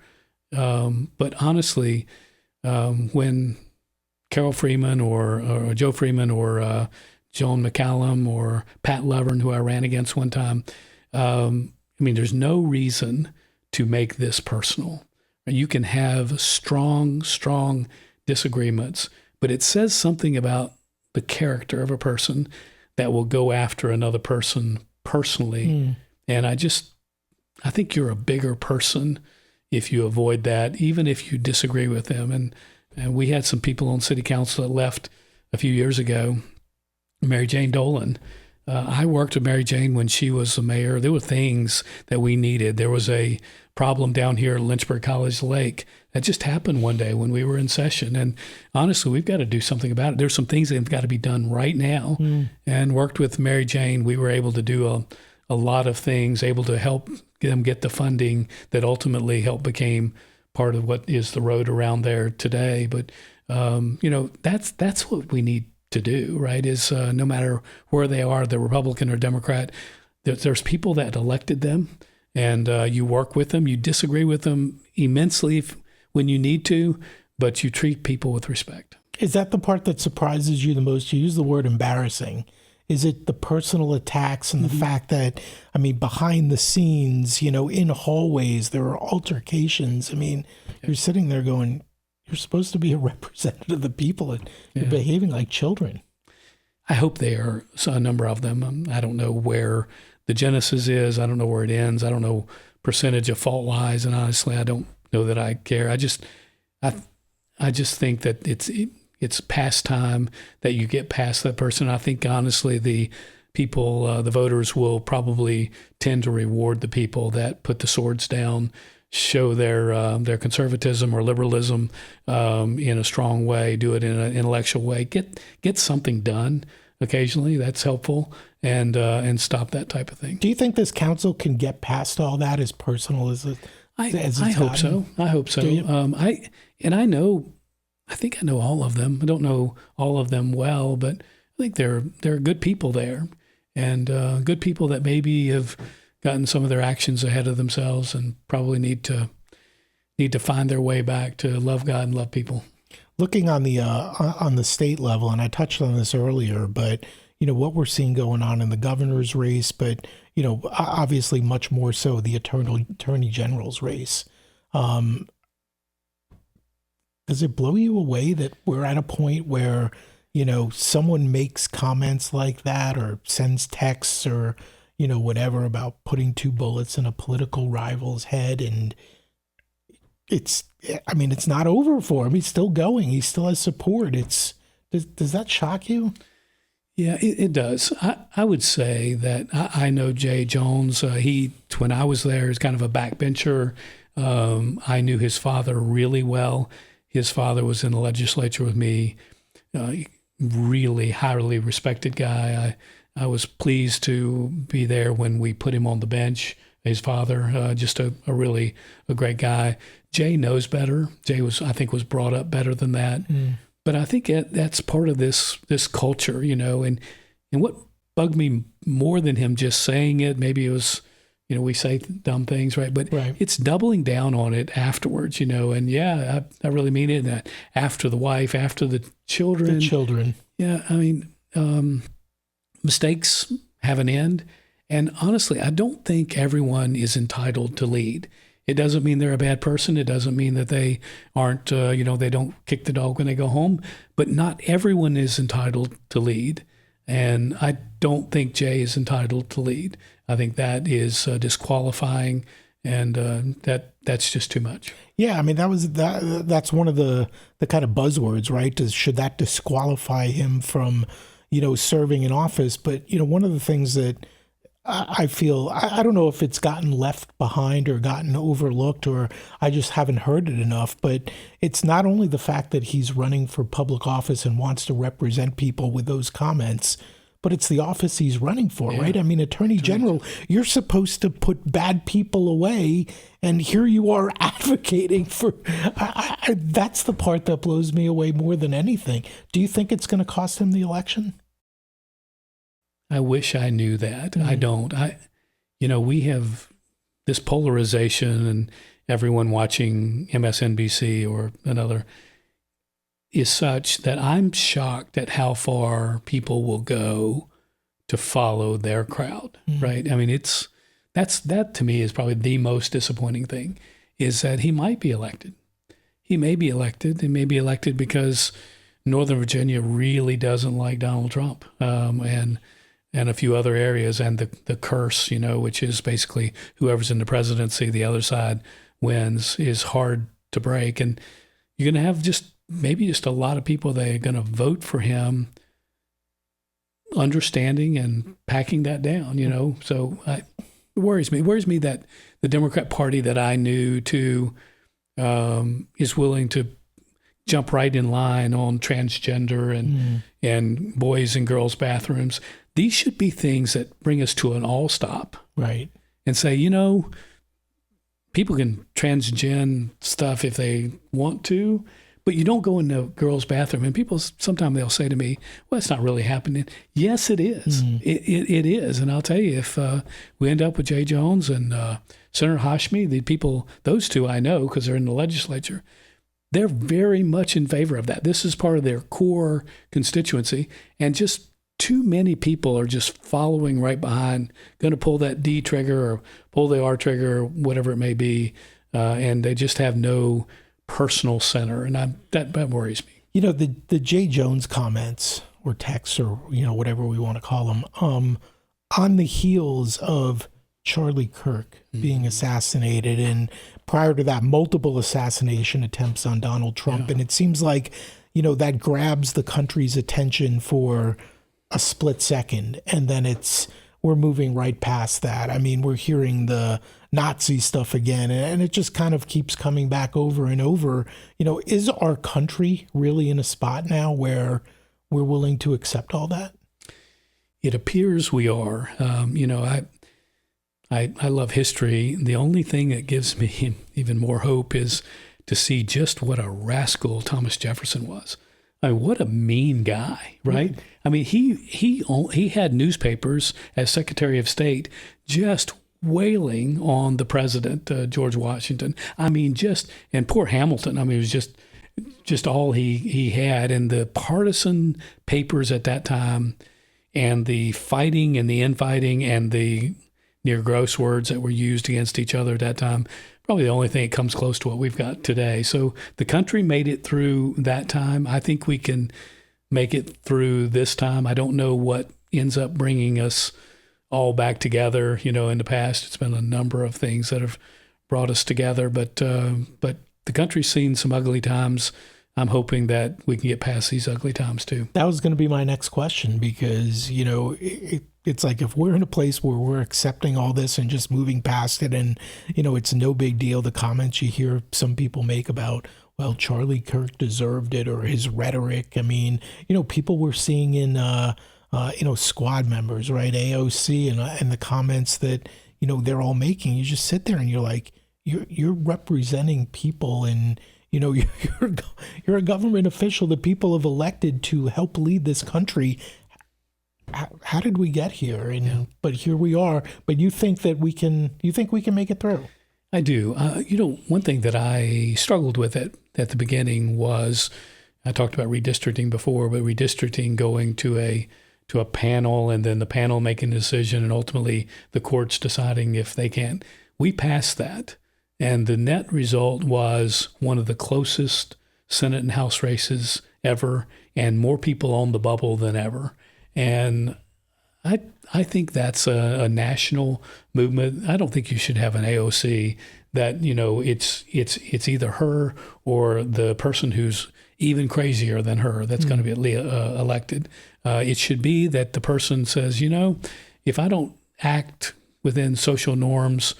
But honestly, when Carol Freeman or Joe Freeman or Joan McCallum or Pat Lovern, who I ran against one time, there's no reason to make this personal. You can have strong disagreements, but it says something about the character of a person that will go after another person personally. And I think you're a bigger person if you avoid that, even if you disagree with them. And we had some people on city council that left a few years ago. Mary Jane Dolan. I worked with Mary Jane when she was the mayor. There were things that we needed. There was a problem down here at Lynchburg College Lake that just happened one day when we were in session. And honestly, we've got to do something about it. There's some things that have got to be done right now. And worked with Mary Jane. We were able to do a lot of things, able to help them get the funding that ultimately became part of what is the road around there today. But, that's what we need to do, right? Is no matter where they are, the Republican or Democrat, there's people that elected them, and you work with them. You disagree with them immensely when you need to, but you treat people with respect. Is that the part that surprises you the most? You use the word embarrassing. Is it the personal attacks and the fact that, behind the scenes, in hallways, there are altercations? You're sitting there going, you're supposed to be a representative of the people, and you're behaving like children. I hope they are a number of them. I don't know where the genesis is. I don't know where it ends. I don't know percentage of fault lies, and honestly, I don't know that I care. I just think that it's past time that you get past that person. I think honestly, the people, the voters will probably tend to reward the people that put the swords down, show their conservatism or liberalism in a strong way, do it in an intellectual way, get something done occasionally. That's helpful, and stop that type of thing. Do you think this council can get past all that, as personal as it? I hope so. I hope so. I think I know all of them. I don't know all of them well, but I think there are good people there, and good people that maybe have gotten some of their actions ahead of themselves and probably need to find their way back to love God and love people. Looking on the state level, and I touched on this earlier, but what we're seeing going on in the governor's race, but obviously much more so the attorney general's race. Does it blow you away that we're at a point where someone makes comments like that, or sends texts, or whatever, about putting two bullets in a political rival's head, and it's not over for him. He's still going. He still has support. Does that shock you? Yeah, it does. I would say that I know Jay Jones. When I was there, is kind of a backbencher. I knew his father really well. His father was in the legislature with me. Really highly respected guy. I was pleased to be there when we put him on the bench. His father, just a really great guy. Jay knows better. Jay was brought up better than that. But I think that's part of this culture, and what bugged me more than him just saying it, maybe it was, we say dumb things, right? But It's doubling down on it afterwards, and yeah, I really mean it. And after the wife, after the children. Yeah, mistakes have an end. And honestly, I don't think everyone is entitled to lead. It doesn't mean they're a bad person. It doesn't mean that they aren't, they don't kick the dog when they go home. But not everyone is entitled to lead. And I don't think Jay is entitled to lead. I think that is disqualifying, and that's just too much. Yeah, that's one of the kind of buzzwords, right? Should that disqualify him from, serving in office? But, one of the things that I feel, I don't know if it's gotten left behind or gotten overlooked, or I just haven't heard it enough, but it's not only the fact that he's running for public office and wants to represent people with those comments, but it's the office he's running for, right? Attorney General, you're supposed to put bad people away, and here you are advocating for, that's the part that blows me away more than anything. Do you think it's going to cost him the election? I wish I knew that. I don't. We have this polarization, and everyone watching MSNBC or another is such that I'm shocked at how far people will go to follow their crowd, right? That to me is probably the most disappointing thing, is that he might be elected. He may be elected. He may be elected because Northern Virginia really doesn't like Donald Trump, and a few other areas, and the curse, which is basically whoever's in the presidency, the other side wins, is hard to break. And you're going to have maybe a lot of people that are going to vote for him, understanding and packing that down, So it worries me. It worries me that the Democrat Party that I knew is willing to jump right in line on transgender and boys and girls bathrooms. These should be things that bring us to an all stop. Right. And say, people can transgen stuff if they want to, but you don't go in the girls' bathroom. And people, sometimes they'll say to me, well, it's not really happening. Yes, it is. It is. And I'll tell you, if we end up with Jay Jones and Senator Hashmi, the people, those two I know because they're in the legislature, they're very much in favor of that. This is part of their core constituency. And just too many people are just following right behind, going to pull that D trigger or pull the R trigger or whatever it may be, and they just have no personal center, and that worries me. The Jay Jones comments or texts or, whatever we want to call them, on the heels of Charlie Kirk being assassinated, and prior to that, multiple assassination attempts on Donald Trump. Yeah. And it seems like, that grabs the country's attention for a split second, and then we're moving right past that. I mean, we're hearing the Nazi stuff again, and it just kind of keeps coming back over and over. Is our country really in a spot now where we're willing to accept all that? It appears we are. I love history. The only thing that gives me even more hope is to see just what a rascal Thomas Jefferson was. I mean, what a mean guy, right? I mean, he had newspapers as Secretary of State just wailing on the president, George Washington. I mean, and poor Hamilton. I mean, it was just all he had. And the partisan papers at that time, and the fighting and the infighting and the near gross words that were used against each other at that time, probably the only thing that comes close to what we've got today. So the country made it through that time. I think we can make it through this time. I don't know what ends up bringing us all back together. In the past, it's been a number of things that have brought us together, but the country's seen some ugly times. I'm hoping that we can get past these ugly times too. That was going to be my next question, because, it's like if we're in a place where we're accepting all this and just moving past it, and, it's no big deal, the comments you hear some people make about, well, Charlie Kirk deserved it, or his rhetoric. I mean, people we're seeing in, squad members, right? AOC and the comments that, they're all making. You just sit there and you're like, you're representing people, and, you're a government official that people have elected to help lead this country. How did we get here? But here we are. But you think that we can make it through? I do. One thing that I struggled with at the beginning was, I talked about redistricting before, but redistricting going to a panel, and then the panel making a decision, and ultimately the courts deciding if they can. We passed that. And the net result was one of the closest Senate and House races ever, and more people on the bubble than ever. And I think that's a national movement. I don't think you should have an AOC that, it's either her or the person who's even crazier than her that's going to be elected. It should be that the person says, if I don't act within social norms,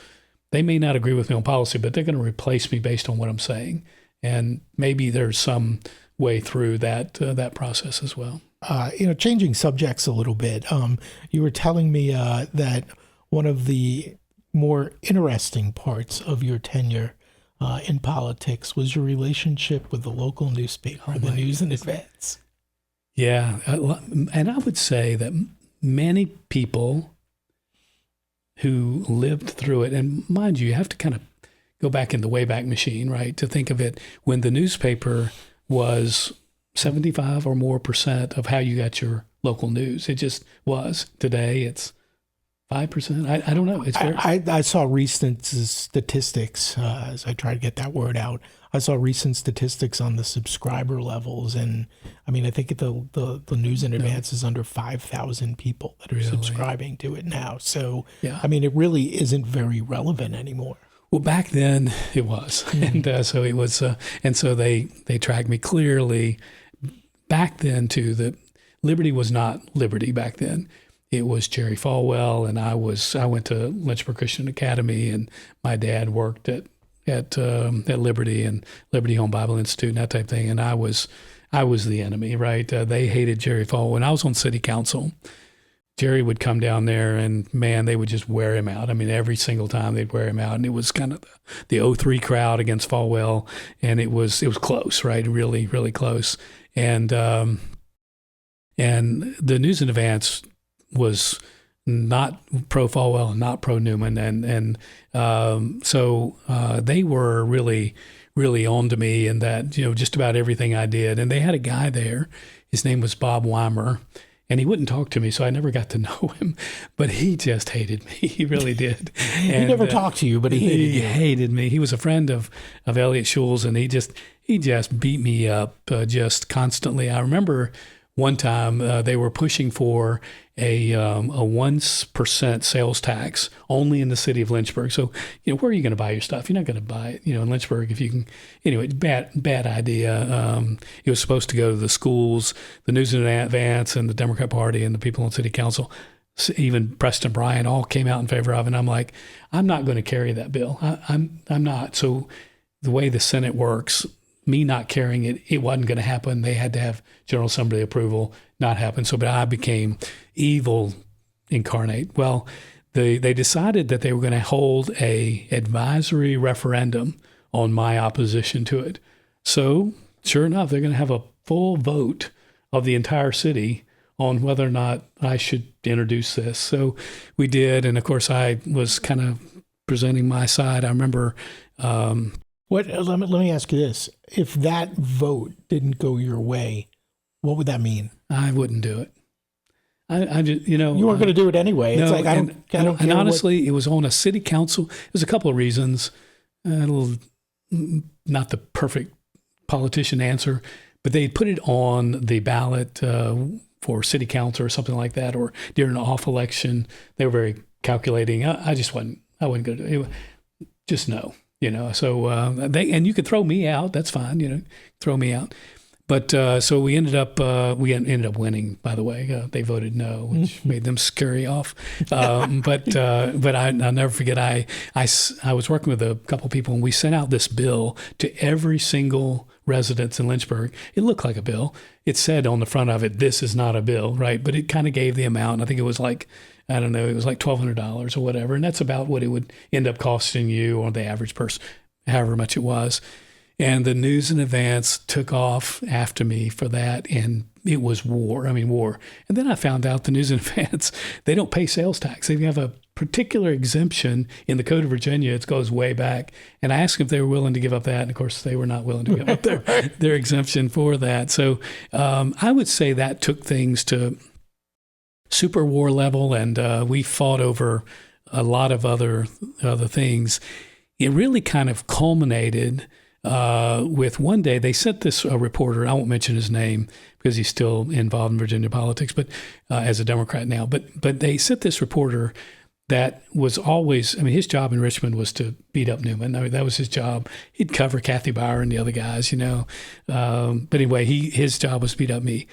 they may not agree with me on policy, but they're going to replace me based on what I'm saying. And maybe there's some way through that process as well. Changing subjects a little bit. You were telling me that one of the more interesting parts of your tenure in politics was your relationship with the local newspaper, the News in Advance. Yeah. And I would say that many people who lived through it, and mind you have to kind of go back in the Wayback Machine, right, to think of it when the newspaper was 75 or more % of how you got your local news. It just was. Today it's 5%. I don't know. It's very... I saw recent statistics as I try to get that word out. I saw recent statistics on the subscriber levels, and I mean, I think the News in Advance is under 5,000 people that are subscribing to it now. So, I mean, it really isn't very relevant anymore. Well, back then it was, and so it was, and so they tracked me clearly. Back then, too, the Liberty was not Liberty back then. It was Jerry Falwell, and I went to Lynchburg Christian Academy, and my dad worked at Liberty and Liberty Home Bible Institute and that type of thing. And I was the enemy, right? They hated Jerry Falwell. When I was on city council, Jerry would come down there, and man, they would just wear him out. I mean, every single time they'd wear him out, and it was kind of the 03 crowd against Falwell, and it was close, right? Really, really close. And the News in Advance was not pro Falwell and not pro Newman, and so they were really, really on to me, and that just about everything I did. And they had a guy there. His name was Bob Weimer, and he wouldn't talk to me, so I never got to know him. But he just hated me. He really did. He never talked to you, but he hated me. He was a friend of Elliot Schul's, and he just beat me up just constantly. I remember one time they were pushing for a 1% sales tax only in the city of Lynchburg. So, where are you going to buy your stuff? You're not going to buy it, in Lynchburg if you can. Anyway, bad idea. It was supposed to go to the schools, the News in Advance, and the Democrat Party, and the people on City Council. Even Preston Bryant all came out in favor of it. And I'm like, I'm not going to carry that bill. I'm not. So the way the Senate works, me not carrying it, it wasn't going to happen. They had to have General Assembly approval, not happen. So, but I became evil incarnate. Well, they decided that they were going to hold a advisory referendum on my opposition to it. So sure enough, they're going to have a full vote of the entire city on whether or not I should introduce this. So we did. And of course, I was kind of presenting my side. I remember. Let me ask you this. If that vote didn't go your way, what would that mean? I wouldn't do it. I just, you weren't going to do it anyway. It's like, I don't care. And honestly, it was on a city council. There's a couple of reasons. Not the perfect politician answer, but they put it on the ballot for city council or something like that, or during an off election. They were very calculating. I wouldn't go to it. Just no, So and you could throw me out. That's fine. Throw me out. But so we ended up winning. By the way, they voted no, which made them scurry off. But I'll never forget. I was working with a couple of people, and we sent out this bill to every single residence in Lynchburg. It looked like a bill. It said on the front of it, "This is not a bill," right? But it kind of gave the amount. I think it was like, I don't know, it was like $1,200 or whatever, and that's about what it would end up costing you or the average person, however much it was. And the News in Advance took off after me for that, and it was war. And then I found out the News in Advance, they don't pay sales tax. They have a particular exemption in the Code of Virginia. It goes way back. And I asked them if they were willing to give up that. And of course, they were not willing to give up their exemption for that. So I would say that took things to super war level, and we fought over a lot of other things. It really kind of culminated with one day they sent this reporter. I won't mention his name because he's still involved in Virginia politics, but as a Democrat now. But they sent this reporter that was always, his job in Richmond was to beat up Newman. That was his job. He'd cover Kathy Bauer and the other guys, But anyway, his job was to beat up me.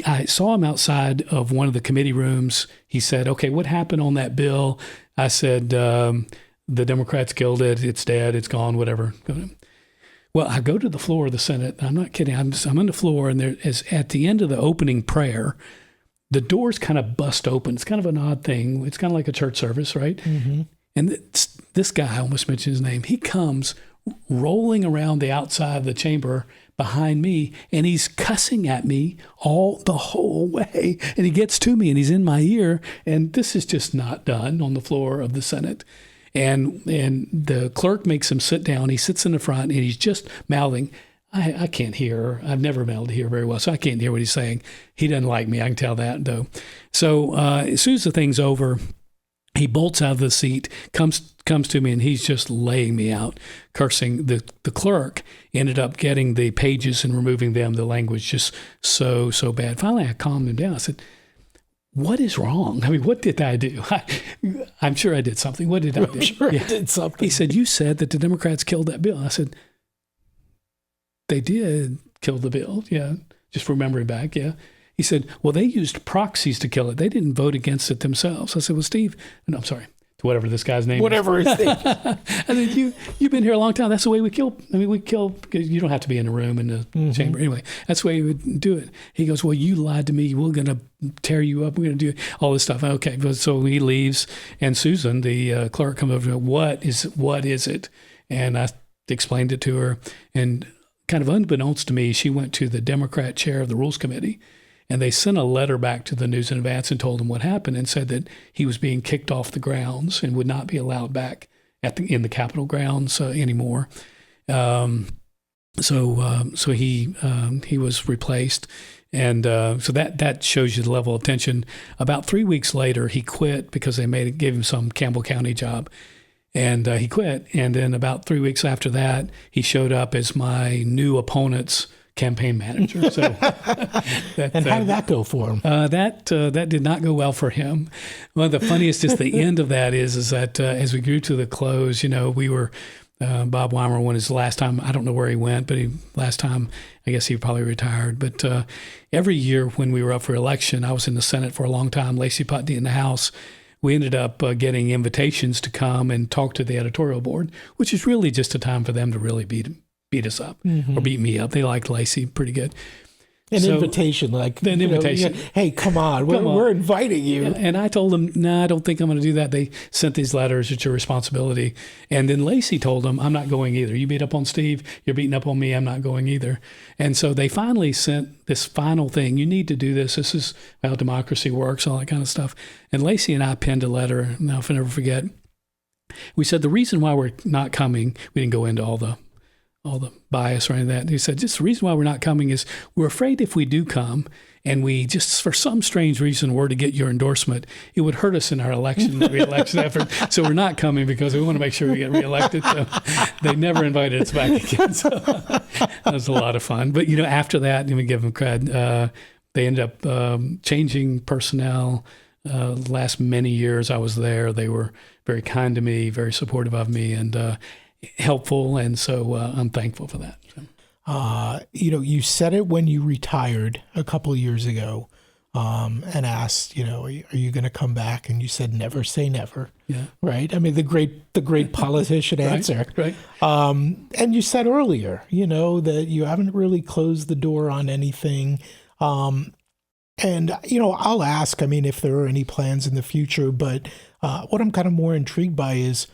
I saw him outside of one of the committee rooms. He said, "Okay, what happened on that bill?" I said, "The Democrats killed it. It's dead. It's gone. Whatever." Well, I go to the floor of the Senate. I'm not kidding. I'm on the floor, and at the end of the opening prayer, the doors kind of bust open. It's kind of an odd thing. It's kind of like a church service, right? Mm-hmm. And this guy, I almost mentioned his name, he comes rolling around the outside of the chamber behind me, and he's cussing at me the whole way. And he gets to me, and he's in my ear, and this is just not done on the floor of the Senate. And the clerk makes him sit down. He sits in the front, and he's just mouthing. I can't hear. I've never been able to hear very well, so I can't hear what he's saying. He doesn't like me. I can tell that, though. So as soon as the thing's over, he bolts out of the seat, comes to me, and he's just laying me out, cursing. The clerk ended up getting the pages and removing them. The language just so bad. Finally, I calmed him down. I said, "What is wrong? What did I do?" I'm sure I did something. What did I do? I'm sure I did something. He said, "You said that the Democrats killed that bill." I said, "They did kill the bill." Yeah. Just remembering back. Yeah. He said, "Well, they used proxies to kill it. They didn't vote against it themselves." I said, "Well, Steve," no, I'm sorry, to whatever this guy's name whatever is. his name. I said, you've been here a long time. That's the way we kill. We kill because you don't have to be in a room in the chamber. Anyway, that's the way we would do it. He goes, "Well, you lied to me. We're going to tear you up. We're going to do all this stuff." Okay. So he leaves, and Susan, the clerk, comes over to me. What is it? And I explained it to her, and kind of unbeknownst to me, she went to the Democrat chair of the Rules Committee, and they sent a letter back to the News in Advance and told him what happened, and said that he was being kicked off the grounds and would not be allowed back in the Capitol grounds anymore. So he was replaced, and so that shows you the level of tension. About 3 weeks later, he quit because they gave him some Campbell County job. And he quit. And then about 3 weeks after that, he showed up as my new opponent's campaign manager. So, and how did that go for him? That did not go well for him. One of the funniest is the end of that is that as we grew to the close, we were Bob Weimer when his last time. I don't know where he went, but last time I guess he probably retired. But every year when we were up for election, I was in the Senate for a long time. Lacey Putney in the House. We ended up getting invitations to come and talk to the editorial board, which is really just a time for them to really beat us up or beat me up. They liked Lacey pretty good. An invitation, like an invitation. Hey, come on, we're inviting you. And I told them, no, I don't think I'm going to do that. They sent these letters. It's your responsibility. And then Lacey told them, I'm not going either. You beat up on Steve. You're beating up on me. I'm not going either. And so they finally sent this final thing. You need to do this. This is how democracy works, all that kind of stuff. And Lacey and I penned a letter. Now, if I never forget, we said the reason why we're not coming, we didn't go into all the bias or any of that. He said, just the reason why we're not coming is we're afraid if we do come and we just, for some strange reason, were to get your endorsement, it would hurt us in our re-election effort. So we're not coming because we want to make sure we get reelected. So they never invited us back again. So that was a lot of fun. But, after that, we give them credit. They ended up changing personnel. The last many years I was there, they were very kind to me, very supportive of me, and helpful, and so I'm thankful for that. You said it when you retired a couple of years ago, and asked, are you going to come back? And you said, never say never. Yeah. Right. I mean, the great politician answer. Right. And you said earlier, that you haven't really closed the door on anything. And I'll ask, if there are any plans in the future, but what I'm kind of more intrigued by is,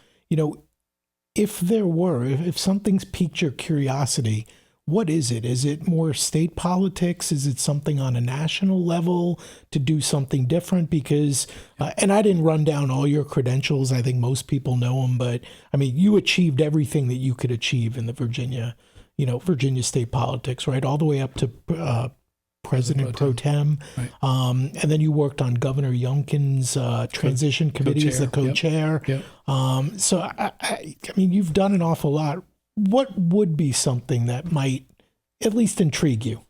if something's piqued your curiosity, what is it? Is it more state politics? Is it something on a national level to do something different? Because, and I didn't run down all your credentials. I think most people know them, but you achieved everything that you could achieve in the Virginia state politics, right? All the way up to President Pro Tem. Right. And then you worked on Governor Youngkin's transition committee as the co-chair. Yep. So, I mean, you've done an awful lot. What would be something that might at least intrigue you?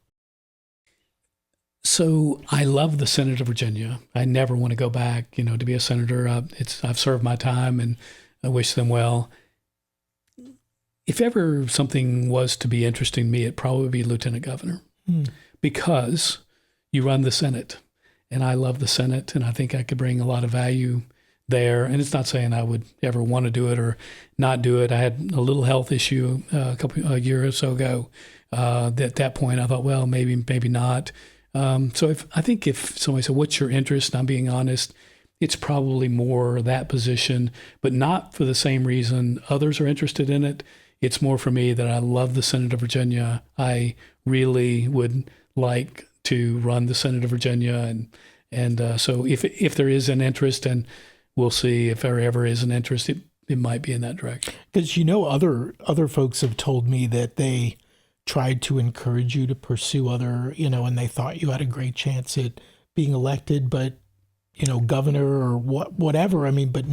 So I love the Senate of Virginia. I never want to go back, to be a senator. I've served my time and I wish them well. If ever something was to be interesting to me, it'd probably be lieutenant governor. Because you run the Senate, and I love the Senate, and I think I could bring a lot of value there. And it's not saying I would ever want to do it or not do it. I had a little health issue a year or so ago. At that point, I thought, well, maybe not. So I think if somebody said, "What's your interest?" and I'm being honest, it's probably more that position, but not for the same reason others are interested in it. It's more for me that I love the Senate of Virginia. I really would like to run the Senate of Virginia, and so if there is an interest, and we'll see if there ever is an interest, it might be in that direction. Because other folks have told me that they tried to encourage you to pursue other, and they thought you had a great chance at being elected, but governor or whatever. But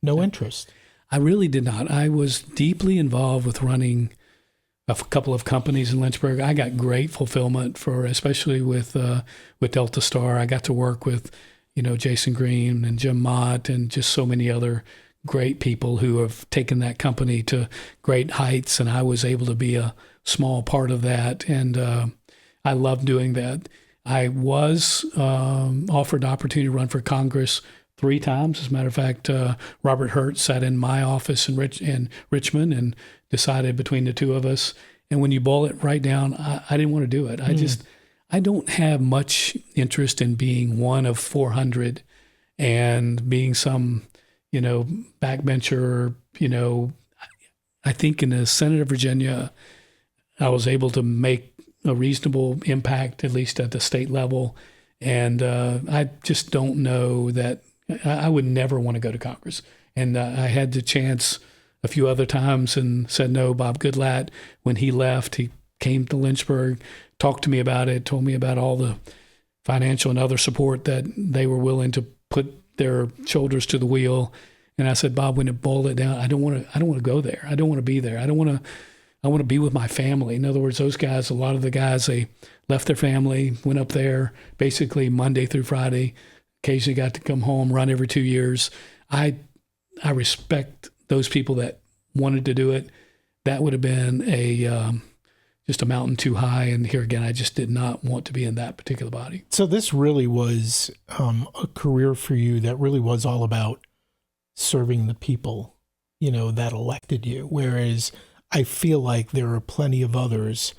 no interest. I really did not. I was deeply involved with running a couple of companies in Lynchburg. I got great fulfillment especially with Delta Star. I got to work with, Jason Green and Jim Mott and just so many other great people who have taken that company to great heights. And I was able to be a small part of that. And I love doing that. I was offered the opportunity to run for Congress 3 times. As a matter of fact, Robert Hurt sat in my office in Richmond and decided between the two of us. And when you boil it right down, I didn't want to do it. I don't have much interest in being one of 400 and being some, backbencher. I think in the Senate of Virginia, I was able to make a reasonable impact, at least at the state level. And I just don't know that I would never want to go to Congress. And I had the chance a few other times and said no. Bob Goodlatte, when he left, he came to Lynchburg, talked to me about it, told me about all the financial and other support that they were willing to put their shoulders to the wheel. And I said, Bob, when it boiled it down, I don't want to go there. I don't want to be there. I don't want to I want to be with my family. In other words, those guys, a lot of the guys, they left their family, went up there basically Monday through Friday, occasionally got to come home, run every 2 years. I respect those people that wanted to do it. That would have been just a mountain too high. And here again, I just did not want to be in that particular body. So this really was a career for you that really was all about serving the people, that elected you. Whereas I feel like there are plenty of others,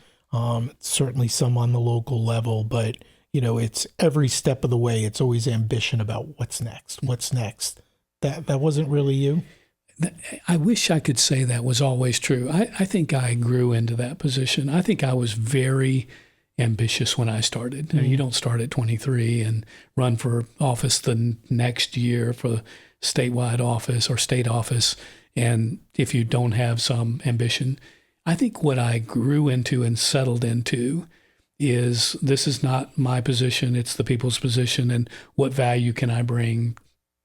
certainly some on the local level, but, it's every step of the way, it's always ambition about what's next. That wasn't really you? I wish I could say that was always true. I think I grew into that position. I think I was very ambitious when I started. You don't start at 23 and run for office the next year for statewide office or state office, and if you don't have some ambition. I think what I grew into and settled into is this is not my position, it's the people's position, and what value can I bring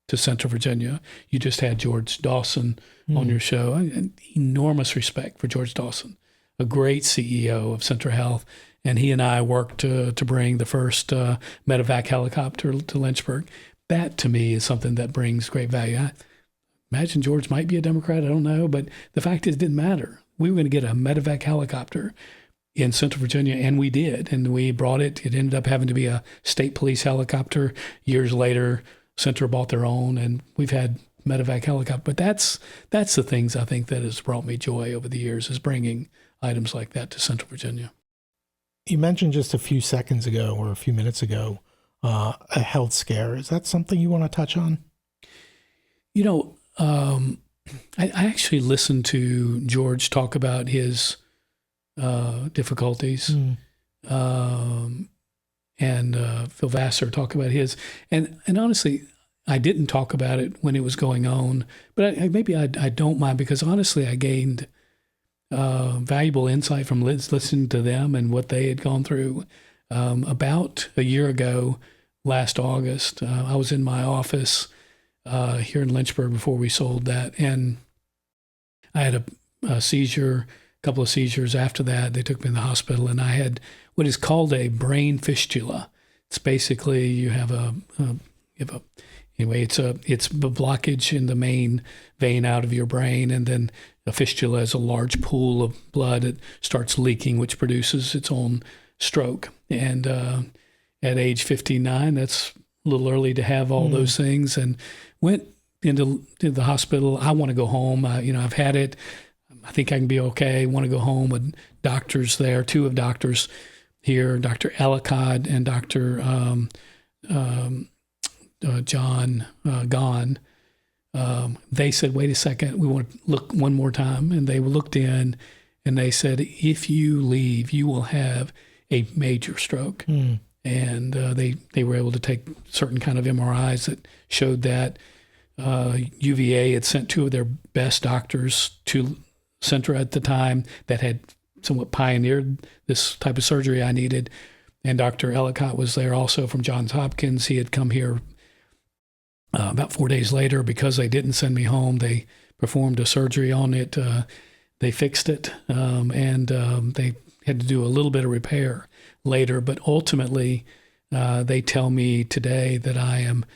to Central Virginia. You just had George Dawson on your show. An enormous respect for George Dawson, a great CEO of Central Health. And he and I worked to bring the first medevac helicopter to Lynchburg. That, to me, is something that brings great value. I imagine George might be a Democrat. I don't know. But the fact is, it didn't matter. We were going to get a medevac helicopter in Central Virginia, and we did. And we brought it. It ended up having to be a state police helicopter. Years later, Central bought their own, and we've had medevac helicopter. But that's the things I think that has brought me joy over the years, is bringing items like that to Central Virginia. You mentioned just a few seconds ago or a few minutes ago a health scare. Is that something you want to touch on? I actually listened to George talk about his difficulties. And Phil Vassar talk about his. And honestly, I didn't talk about it when it was going on, but maybe I don't mind, because honestly, I gained valuable insight from listening to them and what they had gone through. About a year ago, last August, I was in my office here in Lynchburg before we sold that, and I had a seizure, a couple of seizures after that. They took me in the hospital, and I had what is called a brain fistula. It's basically you have it's a blockage in the main vein out of your brain, and then a fistula is a large pool of blood that starts leaking, which produces its own stroke. And at age 59, that's a little early to have all those things, and went into the hospital. I want to go home. I've had it. I think I can be okay. Want to go home with doctors there, two of doctors here, Dr. Ellicott and Dr. John Gahn. They said, wait a second, we want to look one more time. And they looked in and they said, if you leave, you will have a major stroke. And they were able to take certain kind of MRIs that showed that. UVA had sent two of their best doctors to Centra at the time that had somewhat pioneered this type of surgery I needed. And Dr. Ellicott was there also from Johns Hopkins. He had come here about 4 days later. Because they didn't send me home, they performed a surgery on it. They fixed it, and they had to do a little bit of repair later. But ultimately, they tell me today that I'm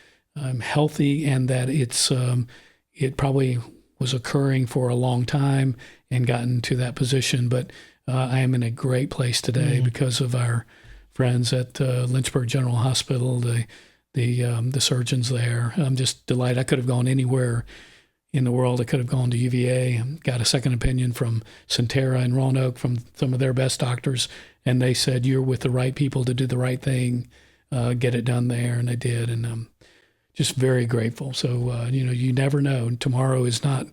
healthy, and that it probably was occurring for a long time and gotten to that position. But I am in a great place today because of our friends at Lynchburg General Hospital, the surgeons there. I'm just delighted. I could have gone anywhere in the world. I could have gone to UVA, got a second opinion from Centera and Roanoke, from some of their best doctors, and they said, you're with the right people to do the right thing, get it done there, and they did, and I'm just very grateful. So, you never know. Tomorrow is not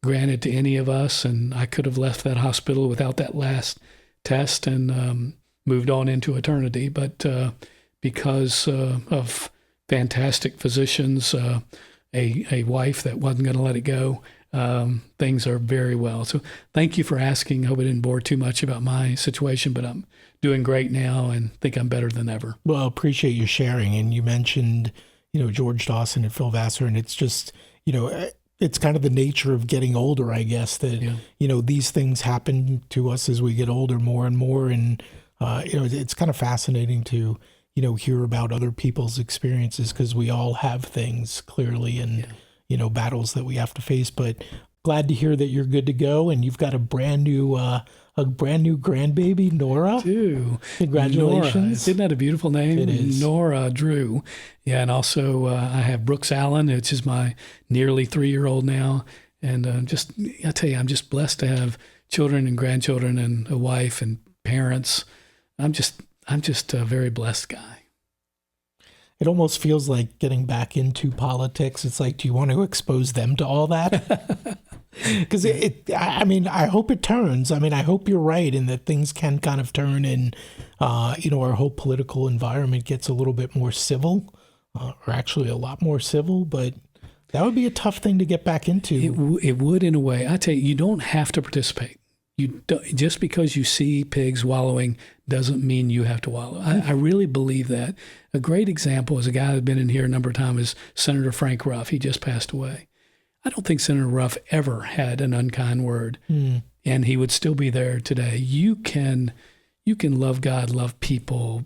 granted to any of us, and I could have left that hospital without that last test and moved on into eternity, but because of fantastic physicians, a wife that wasn't going to let it go, things are very well. So thank you for asking. I hope I didn't bore too much about my situation, but I'm doing great now and think I'm better than ever. Well, appreciate you sharing. And you mentioned, George Dawson and Phil Vassar, and it's just, it's kind of the nature of getting older, I guess, that, these things happen to us as we get older more and more. And, it's kind of fascinating to, hear about other people's experiences, because we all have things clearly and, battles that we have to face. But glad to hear that you're good to go, and you've got a brand new grandbaby, Nora. Too. Congratulations. Nora. Isn't that a beautiful name? It is. Nora Drew. Yeah, and also I have Brooks Allen, which is my nearly 3-year-old now. And I tell you, I'm just blessed to have children and grandchildren and a wife and parents. I'm just a very blessed guy. It almost feels like getting back into politics. It's like, do you want to expose them to all that? Because I hope it turns. I mean, I hope you're right in that things can kind of turn, and, our whole political environment gets a little bit more civil, or actually a lot more civil, but that would be a tough thing to get back into. It would, in a way. I tell you, you don't have to participate. You don't, just because you see pigs wallowing doesn't mean you have to wallow. I really believe that. A great example is a guy that's been in here a number of times is Senator Frank Roth. He just passed away. I don't think Senator Roth ever had an unkind word, and he would still be there today. You can love God, love people,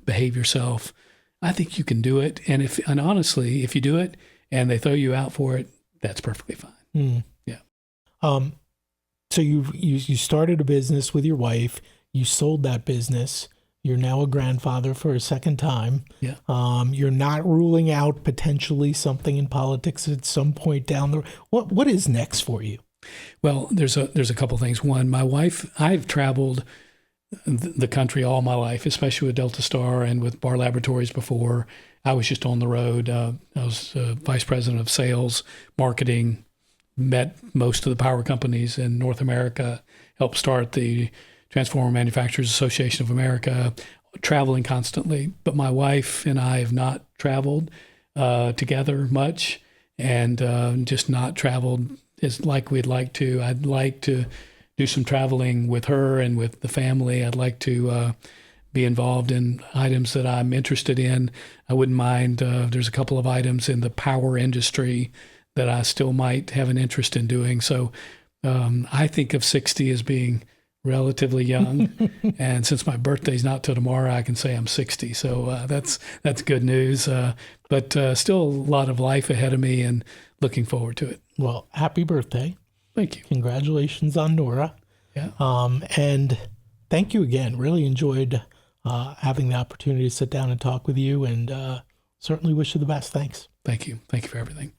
behave yourself. I think you can do it. And honestly, if you do it and they throw you out for it, that's perfectly fine. Yeah. So you started a business with your wife. You sold that business. You're now a grandfather for a second time. Yeah. You're not ruling out potentially something in politics at some point down the road. What is next for you? Well, there's a couple things. One, my wife, I've traveled the country all my life, especially with Delta Star and with Barr Laboratories before. I was just on the road. I was vice president of sales, marketing, met most of the power companies in North America, helped start the Transformer Manufacturers Association of America, traveling constantly. But my wife and I have not traveled together much, and just not traveled as like we'd like to. I'd like to do some traveling with her and with the family. I'd like to be involved in items that I'm interested in. I wouldn't mind. There's a couple of items in the power industry that I still might have an interest in doing. So I think of 60 as being relatively young. And since my birthday's not till tomorrow, I can say I'm 60. So that's good news. But still a lot of life ahead of me and looking forward to it. Well, happy birthday. Thank you. Congratulations on Nora. Yeah. And thank you again. Really enjoyed having the opportunity to sit down and talk with you, and certainly wish you the best. Thanks. Thank you. Thank you for everything.